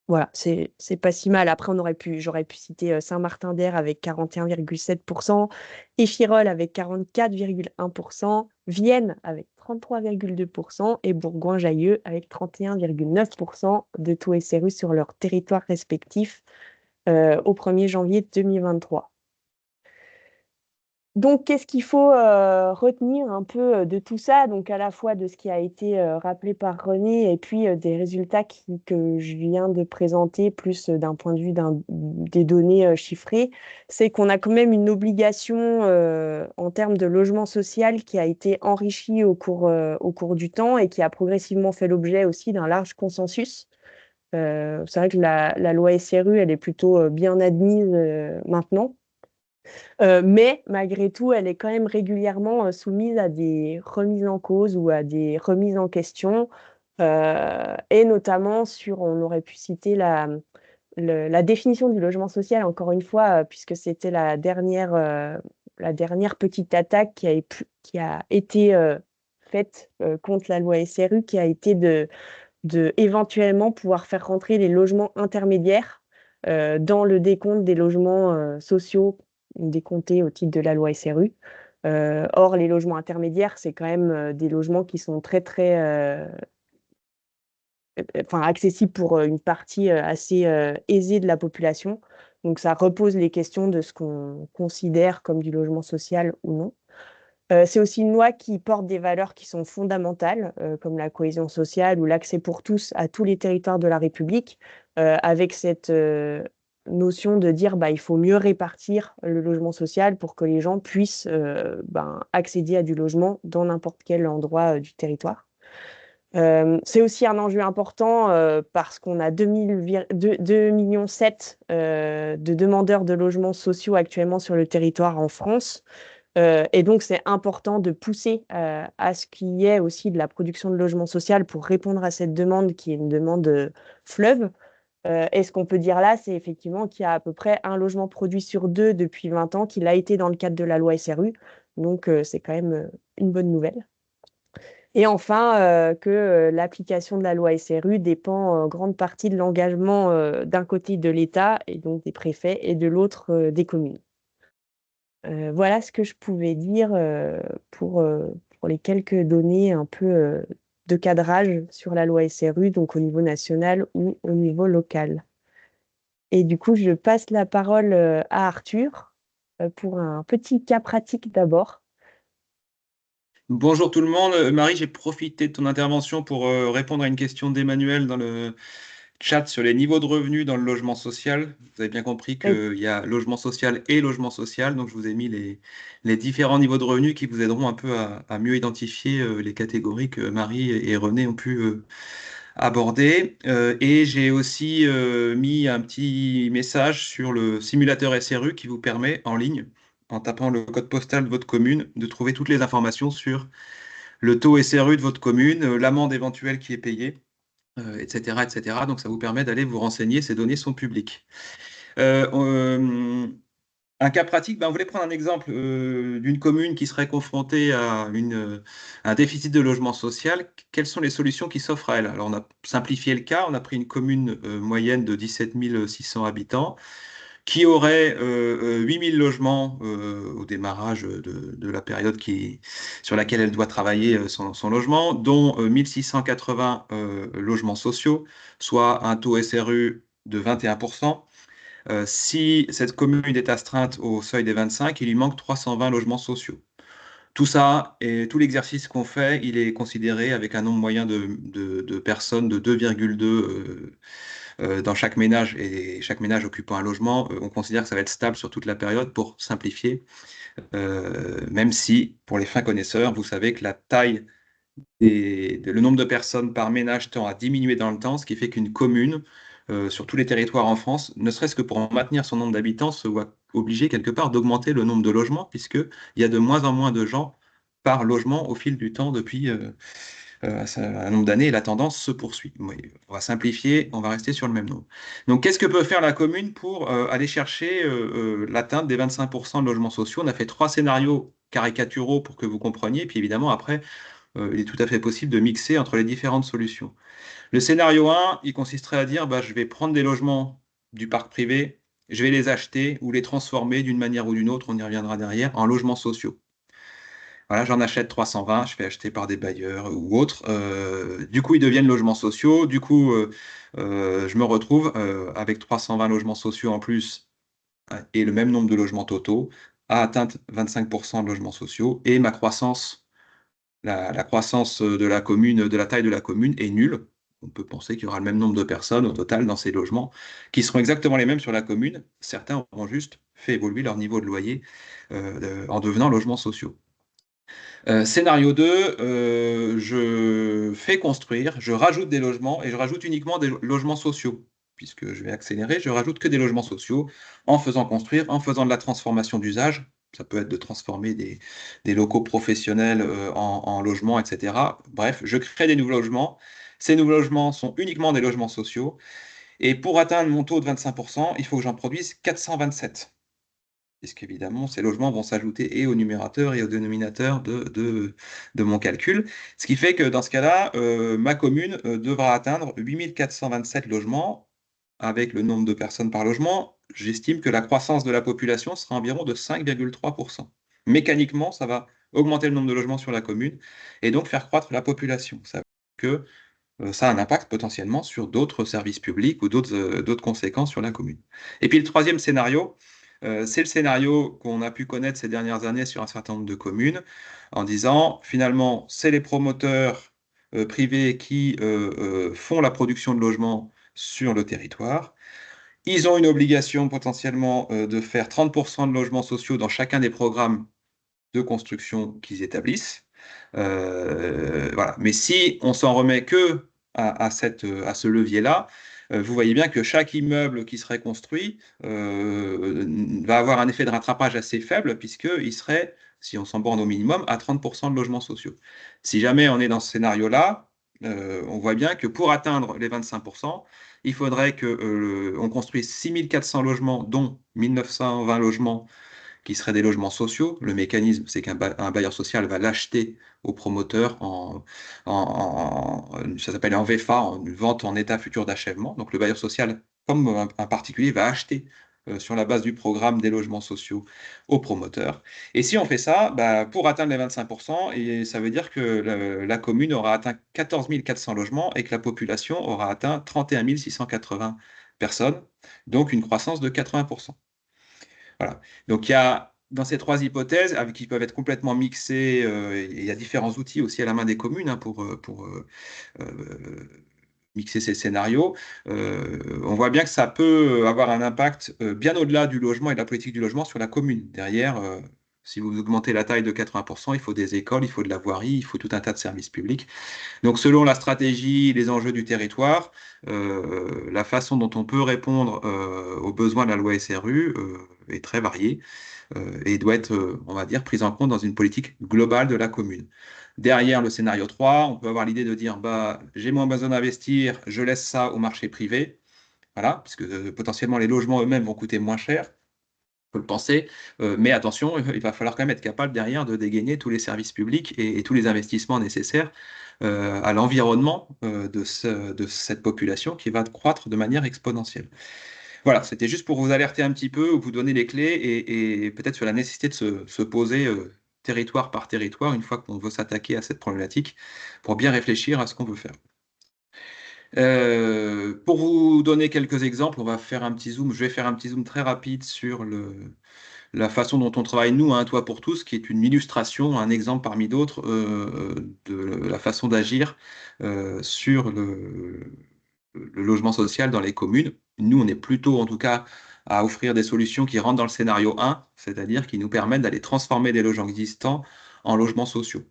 Voilà, c'est pas si mal. Après, j'aurais pu citer Saint-Martin-d'Hères avec 41,7%, Échirolles avec 44,1%, Vienne avec 33,2% et Bourgoin-Jallieu avec 31,9% de taux SRU sur leur territoire respectif au 1er janvier 2023. Donc, qu'est-ce qu'il faut retenir un peu de tout ça? Donc, à la fois de ce qui a été rappelé par René et puis des résultats que je viens de présenter, plus d'un point de vue des données chiffrées, c'est qu'on a quand même une obligation en termes de logement social qui a été enrichie au cours du temps et qui a progressivement fait l'objet aussi d'un large consensus. C'est vrai que la loi SRU, elle est plutôt bien admise maintenant. Mais malgré tout, elle est quand même régulièrement soumise à des remises en cause ou à des remises en question, et notamment on aurait pu citer la définition du logement social, encore une fois, puisque c'était la dernière petite attaque qui a été faite contre la loi SRU, qui a été de éventuellement pouvoir faire rentrer les logements intermédiaires dans le décompte des logements sociaux décomptés au titre de la loi SRU. Or, les logements intermédiaires, c'est quand même des logements qui sont très, très accessibles pour une partie assez aisée de la population. Donc, ça repose les questions de ce qu'on considère comme du logement social ou non. C'est aussi une loi qui porte des valeurs qui sont fondamentales, comme la cohésion sociale ou l'accès pour tous à tous les territoires de la République, avec cette notion de dire il faut mieux répartir le logement social pour que les gens puissent accéder à du logement dans n'importe quel endroit du territoire. C'est aussi un enjeu important parce qu'on a 2,7 millions de demandeurs de logements sociaux actuellement sur le territoire en France. Et donc, c'est important de pousser à ce qu'il y ait aussi de la production de logement social pour répondre à cette demande qui est une demande fleuve. Et ce qu'on peut dire là, c'est effectivement qu'il y a à peu près un logement produit sur 2 depuis 20 ans, qu'il a été dans le cadre de la loi SRU. Donc, c'est quand même une bonne nouvelle. Et enfin, que l'application de la loi SRU dépend en grande partie de l'engagement d'un côté de l'État, et donc des préfets, et de l'autre des communes. Voilà ce que je pouvais dire pour les quelques données un peu de cadrage sur la loi SRU, donc au niveau national ou au niveau local. Et du coup, je passe la parole à Arthur pour un petit cas pratique d'abord. Bonjour tout le monde. Marie, j'ai profité de ton intervention pour répondre à une question d'Emmanuel dans le chat sur les niveaux de revenus dans le logement social. Vous avez bien compris Oui. qu'il y a logement social et logement social, donc je vous ai mis les différents niveaux de revenus qui vous aideront un peu à mieux identifier les catégories que Marie et René ont pu aborder. Et j'ai aussi mis un petit message sur le simulateur SRU qui vous permet en ligne, en tapant le code postal de votre commune, de trouver toutes les informations sur le taux SRU de votre commune, l'amende éventuelle qui est payée, etc., etc. Donc ça vous permet d'aller vous renseigner, ces données sont publiques. Un cas pratique, on voulait prendre un exemple d'une commune qui serait confrontée à un déficit de logement social. Quelles sont les solutions qui s'offrent à elle? Alors, on a simplifié le cas, on a pris une commune moyenne de 17 600 habitants qui aurait 8 000 logements au démarrage de la période sur laquelle elle doit travailler son logement, dont 1680 logements sociaux, soit un taux SRU de 21%. Si cette commune est astreinte au seuil des 25, il lui manque 320 logements sociaux. Tout ça et tout l'exercice qu'on fait, il est considéré avec un nombre moyen de personnes de 2,2 dans chaque ménage et chaque ménage occupant un logement. On considère que ça va être stable sur toute la période pour simplifier, même si pour les fins connaisseurs, vous savez que la taille le nombre de personnes par ménage tend à diminuer dans le temps, ce qui fait qu'une commune, sur tous les territoires en France, ne serait-ce que pour maintenir son nombre d'habitants, se voit obligée quelque part d'augmenter le nombre de logements, puisqu'il y a de moins en moins de gens par logement au fil du temps depuis un nombre d'années, et la tendance se poursuit. Oui, on va simplifier, on va rester sur le même nombre. Donc, qu'est-ce que peut faire la commune pour aller chercher l'atteinte des 25% de logements sociaux? On a fait 3 scénarios caricaturaux pour que vous compreniez, puis évidemment, après, il est tout à fait possible de mixer entre les différentes solutions. Le scénario 1, il consisterait à dire, je vais prendre des logements du parc privé, je vais les acheter ou les transformer d'une manière ou d'une autre, on y reviendra derrière, en logements sociaux. Voilà, j'en achète 320, je fais acheter par des bailleurs ou autres. Du coup, ils deviennent logements sociaux. Du coup, je me retrouve avec 320 logements sociaux en plus et le même nombre de logements totaux à atteindre 25% de logements sociaux. Et ma croissance la croissance de la commune, de la taille de la commune est nulle. On peut penser qu'il y aura le même nombre de personnes au total dans ces logements, qui seront exactement les mêmes sur la commune. Certains auront juste fait évoluer leur niveau de loyer en devenant logements sociaux. Scénario 2, je fais construire, je rajoute des logements et je rajoute uniquement des logements sociaux. Puisque je vais accélérer, je rajoute que des logements sociaux en faisant construire, en faisant de la transformation d'usage. Ça peut être de transformer des locaux professionnels en logements, etc. Bref, je crée des nouveaux logements. Ces nouveaux logements sont uniquement des logements sociaux. Et pour atteindre mon taux de 25%, il faut que j'en produise 427. Puisqu'évidemment, ces logements vont s'ajouter et au numérateur et au dénominateur de mon calcul. Ce qui fait que dans ce cas-là, ma commune devra atteindre 8 427 logements avec le nombre de personnes par logement. J'estime que la croissance de la population sera environ de 5,3%. Mécaniquement, ça va augmenter le nombre de logements sur la commune et donc faire croître la population. Ça veut dire que ça a un impact potentiellement sur d'autres services publics ou d'autres conséquences sur la commune. Et puis le troisième scénario, c'est le scénario qu'on a pu connaître ces dernières années sur un certain nombre de communes, en disant finalement c'est les promoteurs privés qui font la production de logements sur le territoire. Ils ont une obligation potentiellement de faire 30% de logements sociaux dans chacun des programmes de construction qu'ils établissent. Voilà. Mais si on s'en remet que à ce levier-là, vous voyez bien que chaque immeuble qui serait construit va avoir un effet de rattrapage assez faible, puisqu'il serait, si on s'en borne au minimum, à 30% de logements sociaux. Si jamais on est dans ce scénario-là, on voit bien que pour atteindre les 25%, il faudrait qu'on construise 6400 logements, dont 1920 logements qui seraient des logements sociaux. Le mécanisme, c'est qu'un bailleur social va l'acheter au promoteur ça s'appelle en VFA, une vente en état futur d'achèvement. Donc le bailleur social, comme un particulier, va acheter sur la base du programme des logements sociaux au promoteur. Et si on fait ça, pour atteindre les 25%, et ça veut dire que la commune aura atteint 14 400 logements et que la population aura atteint 31 680 personnes, donc une croissance de 80%. Voilà. Donc, il y a dans ces 3 hypothèses, qui peuvent être complètement mixées, il y a différents outils aussi à la main des communes pour mixer ces scénarios. On voit bien que ça peut avoir un impact bien au-delà du logement et de la politique du logement sur la commune. Derrière, Si vous augmentez la taille de 80%, il faut des écoles, il faut de la voirie, il faut tout un tas de services publics. Donc, selon la stratégie, les enjeux du territoire, la façon dont on peut répondre aux besoins de la loi SRU est très variée et doit être, on va dire, prise en compte dans une politique globale de la commune. Derrière le scénario 3, on peut avoir l'idée de dire, bah, j'ai moins besoin d'investir, je laisse ça au marché privé, voilà, puisque potentiellement les logements eux-mêmes vont coûter moins cher, on peut le penser, mais attention, il va falloir quand même être capable derrière de dégainer tous les services publics et tous les investissements nécessaires à l'environnement de cette population qui va croître de manière exponentielle. Voilà, c'était juste pour vous alerter un petit peu, vous donner les clés et peut-être sur la nécessité de se poser territoire par territoire une fois qu'on veut s'attaquer à cette problématique pour bien réfléchir à ce qu'on veut faire. Pour vous donner quelques exemples, on va faire un petit zoom. Je vais faire un petit zoom très rapide sur la façon dont on travaille, nous, à Un Toit pour tous, qui est une illustration, un exemple parmi d'autres de la façon d'agir sur le logement social dans les communes. Nous, on est plutôt, en tout cas, à offrir des solutions qui rentrent dans le scénario 1, c'est-à-dire qui nous permettent d'aller transformer des logements existants en logements sociaux.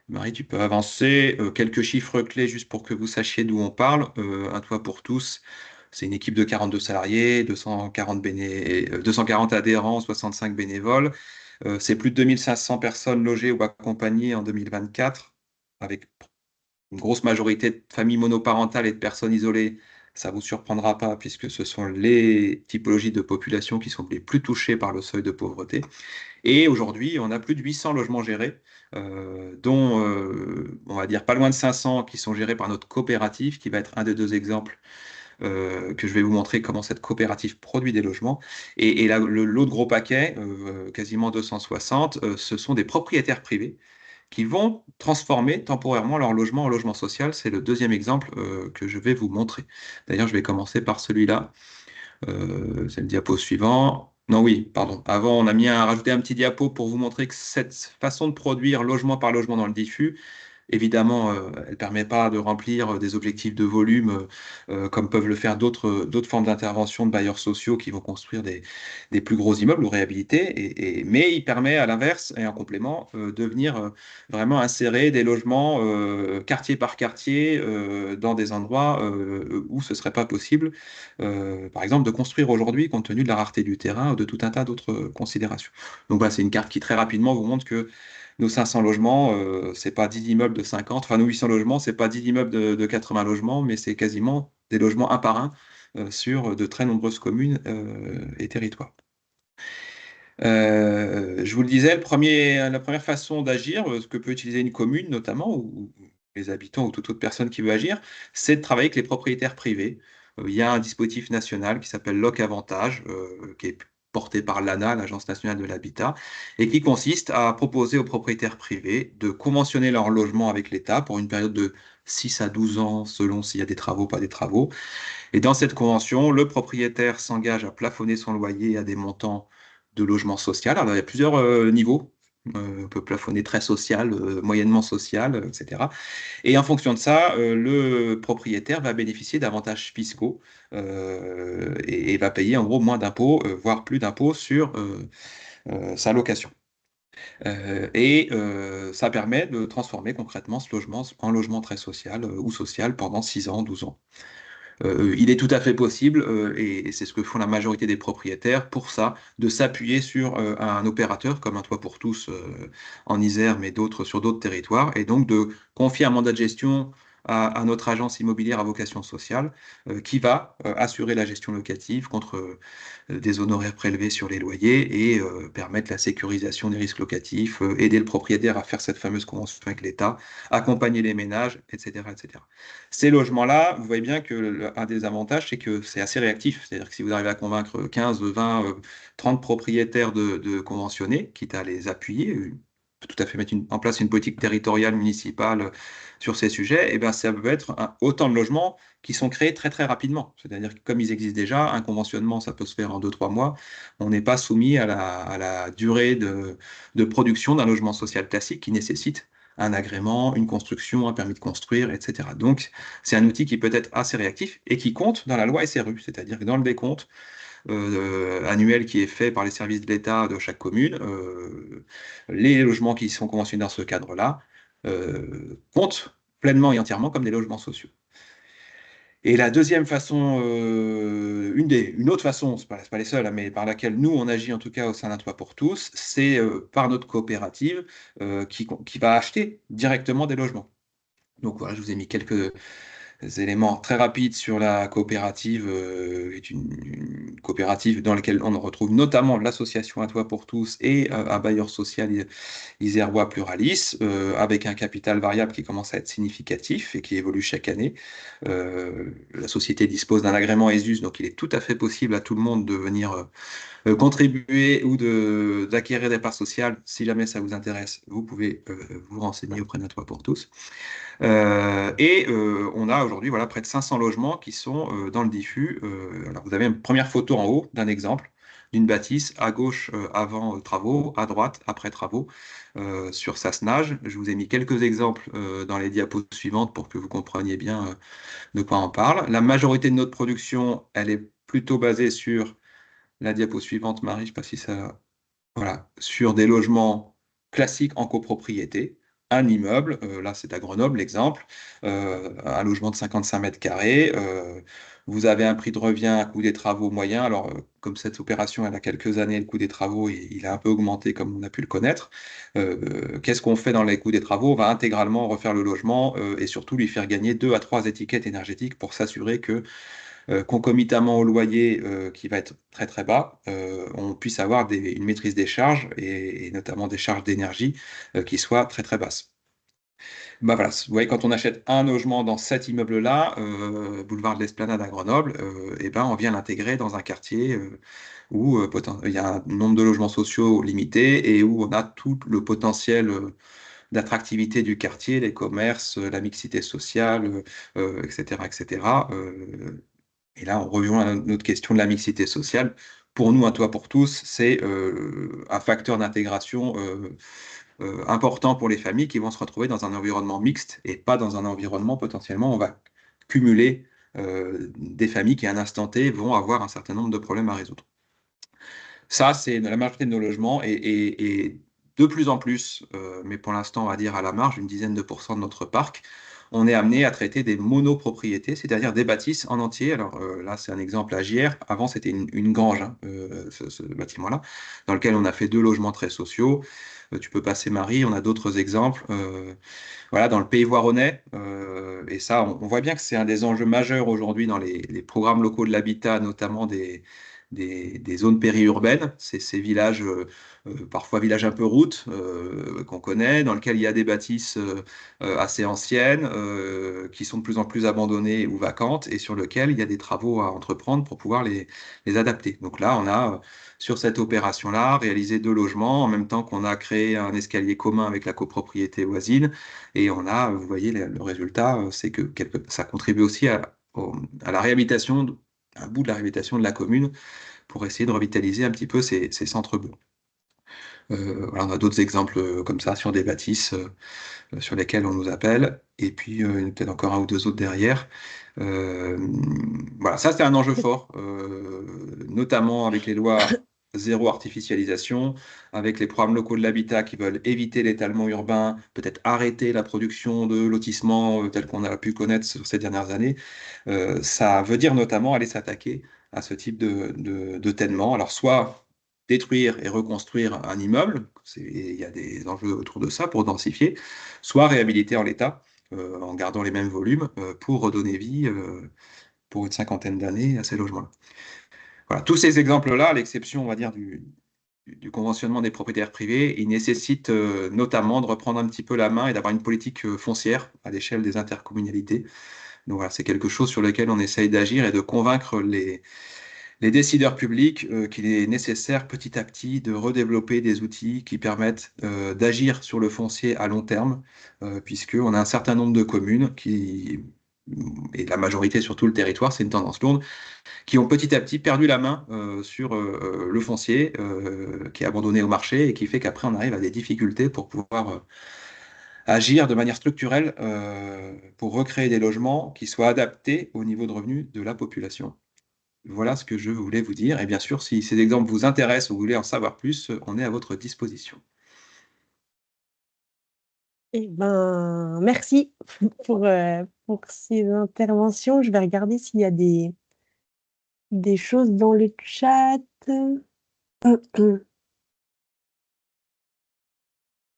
Marie, tu peux avancer. Quelques chiffres clés juste pour que vous sachiez d'où on parle. Un Toit pour tous, c'est une équipe de 42 salariés, 240 adhérents, 65 bénévoles. C'est plus de 2500 personnes logées ou accompagnées en 2024, avec une grosse majorité de familles monoparentales et de personnes isolées. Ça ne vous surprendra pas, puisque ce sont les typologies de population qui sont les plus touchées par le seuil de pauvreté. Et aujourd'hui, on a plus de 800 logements gérés, dont, on va dire, pas loin de 500 qui sont gérés par notre coopérative, qui va être un des deux exemples que je vais vous montrer comment cette coopérative produit des logements. Et l'autre gros paquet, quasiment 260, ce sont des propriétaires privés qui vont transformer temporairement leur logement en logement social. C'est le deuxième exemple que je vais vous montrer. D'ailleurs, je vais commencer par celui-là. C'est le diapo suivant. Non, oui, pardon. Avant, on a rajouté un petit diapo pour vous montrer que cette façon de produire logement par logement dans le diffus, évidemment, elle ne permet pas de remplir des objectifs de volume comme peuvent le faire d'autres formes d'intervention de bailleurs sociaux qui vont construire des plus gros immeubles ou réhabiliter. Mais il permet à l'inverse et en complément de venir vraiment insérer des logements quartier par quartier dans des endroits où ce ne serait pas possible, par exemple, de construire aujourd'hui compte tenu de la rareté du terrain ou de tout un tas d'autres considérations. Donc voilà, c'est une carte qui très rapidement vous montre que nos 500 logements, c'est pas 10 immeubles de 50. Enfin, nos 800 logements, c'est pas 10 immeubles de 80 logements, mais c'est quasiment des logements un par un sur de très nombreuses communes et territoires. Je vous le disais, la première façon d'agir, ce que peut utiliser une commune notamment, ou les habitants ou toute autre personne qui veut agir, c'est de travailler avec les propriétaires privés. Il y a un dispositif national qui s'appelle Loc Avantage, qui est porté par l'ANA, l'Agence nationale de l'habitat, et qui consiste à proposer aux propriétaires privés de conventionner leur logement avec l'État pour une période de 6 à 12 ans, selon s'il y a des travaux, pas des travaux. Et dans cette convention, le propriétaire s'engage à plafonner son loyer à des montants de logement social. Alors, il y a plusieurs niveaux. On peut plafonner très social, moyennement social, etc. Et en fonction de ça, le propriétaire va bénéficier d'avantages fiscaux et va payer en gros moins d'impôts, voire plus d'impôts sur sa location. Ça permet de transformer concrètement ce logement en logement très social ou social pendant 6 ans, 12 ans. Il est tout à fait possible, et c'est ce que font la majorité des propriétaires, pour ça, de s'appuyer sur un opérateur comme Un Toit pour tous en Isère, mais sur d'autres territoires, et donc de confier un mandat de gestion à notre agence immobilière à vocation sociale, qui va assurer la gestion locative contre des honoraires prélevés sur les loyers et permettre la sécurisation des risques locatifs, aider le propriétaire à faire cette fameuse convention avec l'État, accompagner les ménages, etc., etc. Ces logements-là, vous voyez bien que un des avantages, c'est que c'est assez réactif. C'est-à-dire que si vous arrivez à convaincre 15, 20, 30 propriétaires de conventionner, quitte à les appuyer, peut tout à fait mettre en place une politique territoriale municipale sur ces sujets, et ben ça peut être autant de logements qui sont créés très très rapidement. C'est-à-dire que comme ils existent déjà, un conventionnement, ça peut se faire en 2-3 mois. On n'est pas soumis à la durée de production d'un logement social classique qui nécessite un agrément, une construction, un permis de construire, etc. Donc, c'est un outil qui peut être assez réactif et qui compte dans la loi SRU, c'est-à-dire que dans le décompte, annuel qui est fait par les services de l'État de chaque commune, les logements qui sont conventionnés dans ce cadre-là comptent pleinement et entièrement comme des logements sociaux. Et la deuxième façon, une autre façon, c'est pas les seules, hein, mais par laquelle nous, on agit en tout cas au sein d'Un Toit pour tous, c'est par notre coopérative qui va acheter directement des logements. Donc voilà, je vous ai mis quelques éléments très rapides sur la coopérative, est une coopérative dans laquelle on retrouve notamment l'association Un Toit pour tous et un bailleur social isérois Pluralis, avec un capital variable qui commence à être significatif et qui évolue chaque année. La société dispose d'un agrément ESUS, donc il est tout à fait possible à tout le monde de venir contribuer ou d'acquérir des parts sociales. Si jamais ça vous intéresse, vous pouvez vous renseigner auprès d'Un Toit pour tous. On a aujourd'hui voilà, près de 500 logements qui sont dans le diffus. Alors vous avez une première photo en haut d'un exemple d'une bâtisse, à gauche avant travaux, à droite après travaux, sur Sassenage. Je vous ai mis quelques exemples dans les diapos suivantes pour que vous compreniez bien de quoi on parle. La majorité de notre production, elle est plutôt basée sur la diapo suivante, Marie, je ne sais pas si ça... Voilà, sur des logements classiques en copropriété, un immeuble, là c'est à Grenoble l'exemple, un logement de 55 mètres carrés, vous avez un prix de revient, un coût des travaux moyen. Alors comme cette opération elle a quelques années, le coût des travaux il a un peu augmenté comme on a pu le connaître. Qu'est-ce qu'on fait dans les coûts des travaux? On va intégralement refaire le logement et surtout lui faire gagner 2 à 3 étiquettes énergétiques pour s'assurer que concomitamment au loyer qui va être très très bas, on puisse avoir une maîtrise des charges et notamment des charges d'énergie qui soient très très basses. Bah voilà, vous voyez, quand on achète un logement dans cet immeuble-là, boulevard de l'Esplanade à Grenoble, et ben on vient l'intégrer dans un quartier où il y a un nombre de logements sociaux limité et où on a tout le potentiel d'attractivité du quartier, les commerces, la mixité sociale, etc., etc. Et là, on rejoint à notre question de la mixité sociale. Pour nous, Un Toit pour tous, c'est un facteur d'intégration important pour les familles qui vont se retrouver dans un environnement mixte et pas dans un environnement potentiellement, on va cumuler des familles qui, à un instant T, vont avoir un certain nombre de problèmes à résoudre. Ça, c'est la majorité de nos logements et de plus en plus, mais pour l'instant, on va dire à la marge, une dizaine de pourcents de notre parc, on est amené à traiter des monopropriétés, c'est-à-dire des bâtisses en entier. Alors là, c'est un exemple à Gières. Avant, c'était une grange, hein, ce bâtiment-là, dans lequel on a fait 2 logements très sociaux. Tu peux passer, Marie, on a d'autres exemples. Voilà, dans le Pays voironnais. Et ça, on voit bien que c'est un des enjeux majeurs aujourd'hui dans les programmes locaux de l'habitat, notamment des zones périurbaines, ces villages, parfois villages un peu routes, qu'on connaît, dans lesquels il y a des bâtisses assez anciennes, qui sont de plus en plus abandonnées ou vacantes, et sur lesquelles il y a des travaux à entreprendre pour pouvoir les adapter. Donc là, on a, sur cette opération-là, réalisé 2 logements, en même temps qu'on a créé un escalier commun avec la copropriété voisine, et on a, vous voyez, le résultat, c'est que ça contribue aussi à la réhabilitation, un bout de la réhabilitation de la commune, pour essayer de revitaliser un petit peu ces centres-bourgs. Voilà, on a d'autres exemples comme ça sur des bâtisses sur lesquelles on nous appelle, et puis peut-être encore un ou deux autres derrière. Voilà, ça c'est un enjeu fort, notamment avec les lois zéro artificialisation, avec les programmes locaux de l'habitat qui veulent éviter l'étalement urbain, peut-être arrêter la production de lotissements tels qu'on a pu connaître sur ces dernières années. Ça veut dire notamment aller s'attaquer à ce type de tènement. Alors soit détruire et reconstruire un immeuble, il y a des enjeux autour de ça pour densifier, soit réhabiliter en l'état, en gardant les mêmes volumes, pour redonner vie pour une cinquantaine d'années à ces logements-là. Voilà, tous ces exemples-là, à l'exception, on va dire, du conventionnement des propriétaires privés, ils nécessitent notamment de reprendre un petit peu la main et d'avoir une politique foncière à l'échelle des intercommunalités. Donc voilà, c'est quelque chose sur lequel on essaye d'agir et de convaincre les décideurs publics qu'il est nécessaire petit à petit de redévelopper des outils qui permettent d'agir sur le foncier à long terme, puisqu'on a un certain nombre de communes et la majorité sur tout le territoire, c'est une tendance lourde, qui ont petit à petit perdu la main sur le foncier qui est abandonné au marché et qui fait qu'après on arrive à des difficultés pour pouvoir agir de manière structurelle pour recréer des logements qui soient adaptés au niveau de revenus de la population. Voilà ce que je voulais vous dire. Et bien sûr, si ces exemples vous intéressent ou vous voulez en savoir plus, on est à votre disposition. Eh ben, merci pour ces interventions. Je vais regarder s'il y a des choses dans le chat.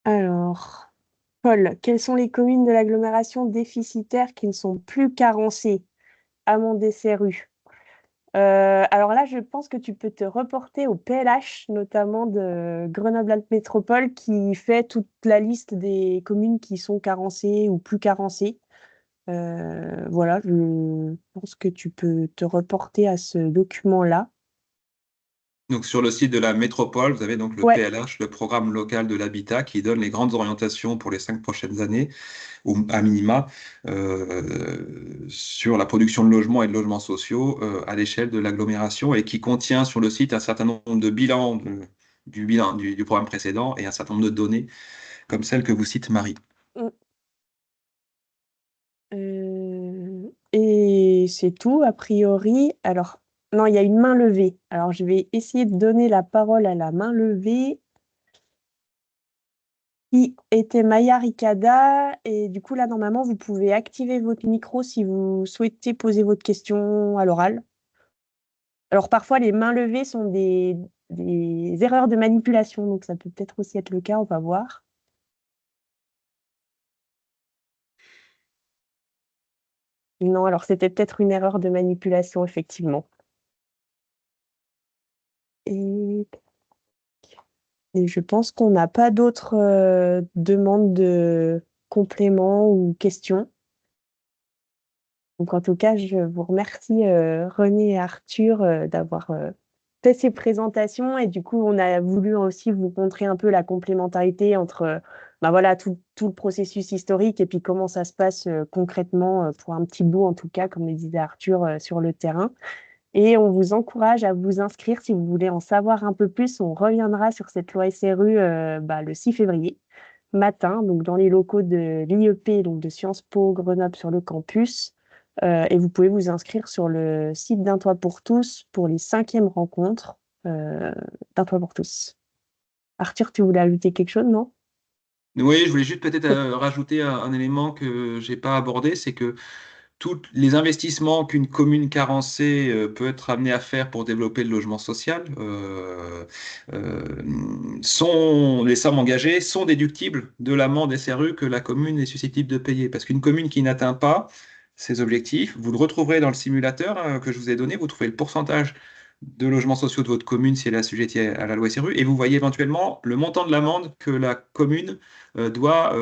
Alors, Paul, quelles sont les communes de l'agglomération déficitaires qui ne sont plus carencées? Amont-Desserus. Alors là, je pense que tu peux te reporter au PLH, notamment de Grenoble-Alpes Métropole, qui fait toute la liste des communes qui sont carencées ou plus carencées. Voilà, je pense que tu peux te reporter à ce document-là. Donc, sur le site de la métropole, vous avez donc le Ouais, PLH, le programme local de l'habitat, qui donne les grandes orientations pour les 5 prochaines années, ou à minima, sur la production de logements et de logements sociaux à l'échelle de l'agglomération et qui contient sur le site un certain nombre de bilans du programme précédent et un certain nombre de données comme celle que vous cite Marie. et c'est tout, a priori. Alors, non, il y a une main levée. Alors, je vais essayer de donner la parole à la main levée, qui était Maya Ricada. Et du coup, là, normalement, vous pouvez activer votre micro si vous souhaitez poser votre question à l'oral. Alors, parfois, les mains levées sont des erreurs de manipulation, donc ça peut peut-être aussi être le cas, on va voir. Non, alors c'était peut-être une erreur de manipulation, effectivement. Et, et je pense qu'on n'a pas d'autres demandes de compléments ou questions. Donc, en tout cas, je vous remercie, René et Arthur, d'avoir fait ces présentations. Et du coup, on a voulu aussi vous montrer un peu la complémentarité entre bah voilà, tout le processus historique et puis comment ça se passe concrètement, pour un petit bout, en tout cas, comme le disait Arthur, sur le terrain. Et on vous encourage à vous inscrire si vous voulez en savoir un peu plus. On reviendra sur cette loi SRU le 6 février matin, donc dans les locaux de l'IEP, donc de Sciences Po Grenoble sur le campus. Et vous pouvez vous inscrire sur le site d'Un Toit pour tous pour les 5e rencontres d'Un Toit pour tous. Arthur, tu voulais ajouter quelque chose, non? Oui, je voulais juste peut-être rajouter un élément que j'ai pas abordé, c'est que tous les investissements qu'une commune carencée peut être amenée à faire pour développer le logement social euh, sont, les sommes engagées sont déductibles de l'amende SRU que la commune est susceptible de payer. Parce qu'une commune qui n'atteint pas ses objectifs, vous le retrouverez dans le simulateur que je vous ai donné, vous trouvez le pourcentage de logements sociaux de votre commune si elle est assujettie à la loi SRU, et vous voyez éventuellement le montant de l'amende que la commune doit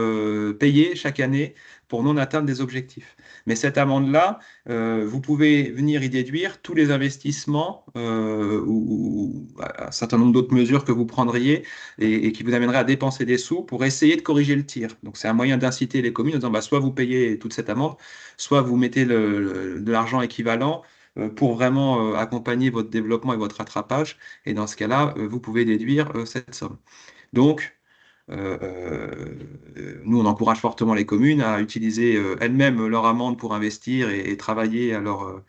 payer chaque année pour non atteindre des objectifs. Mais cette amende-là, vous pouvez venir y déduire tous les investissements ou un certain nombre d'autres mesures que vous prendriez et qui vous amèneraient à dépenser des sous pour essayer de corriger le tir. Donc c'est un moyen d'inciter les communes en disant bah, soit vous payez toute cette amende, soit vous mettez de l'argent équivalent pour vraiment accompagner votre développement et votre rattrapage. Et dans ce cas-là, vous pouvez déduire cette somme. Donc, nous, on encourage fortement les communes à utiliser elles-mêmes leur amende pour investir et travailler à leur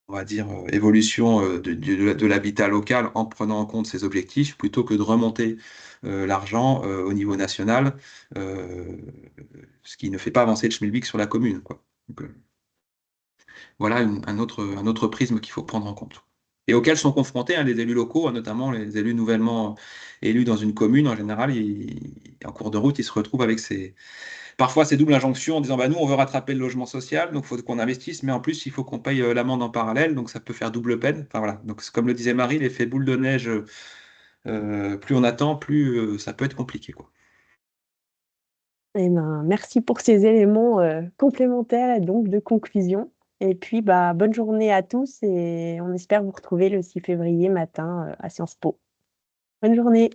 on va dire, évolution de l'habitat local en prenant en compte ces objectifs plutôt que de remonter l'argent au niveau national, euh, ce qui ne fait pas avancer le schmilblick sur la commune, quoi. Donc, voilà un autre prisme qu'il faut prendre en compte. Et auquel sont confrontés les élus locaux, notamment les élus nouvellement élus dans une commune. En général, en cours de route, ils se retrouvent avec parfois ces doubles injonctions en disant bah, nous, on veut rattraper le logement social, donc il faut qu'on investisse, mais en plus, il faut qu'on paye l'amende en parallèle, donc ça peut faire double peine. Enfin, voilà. Donc, comme le disait Marie, l'effet boule de neige, plus on attend, plus ça peut être compliqué, quoi. Eh ben, merci pour ces éléments complémentaires et donc de conclusion. Et puis, bah, bonne journée à tous et on espère vous retrouver le 6 février matin à Sciences Po. Bonne journée.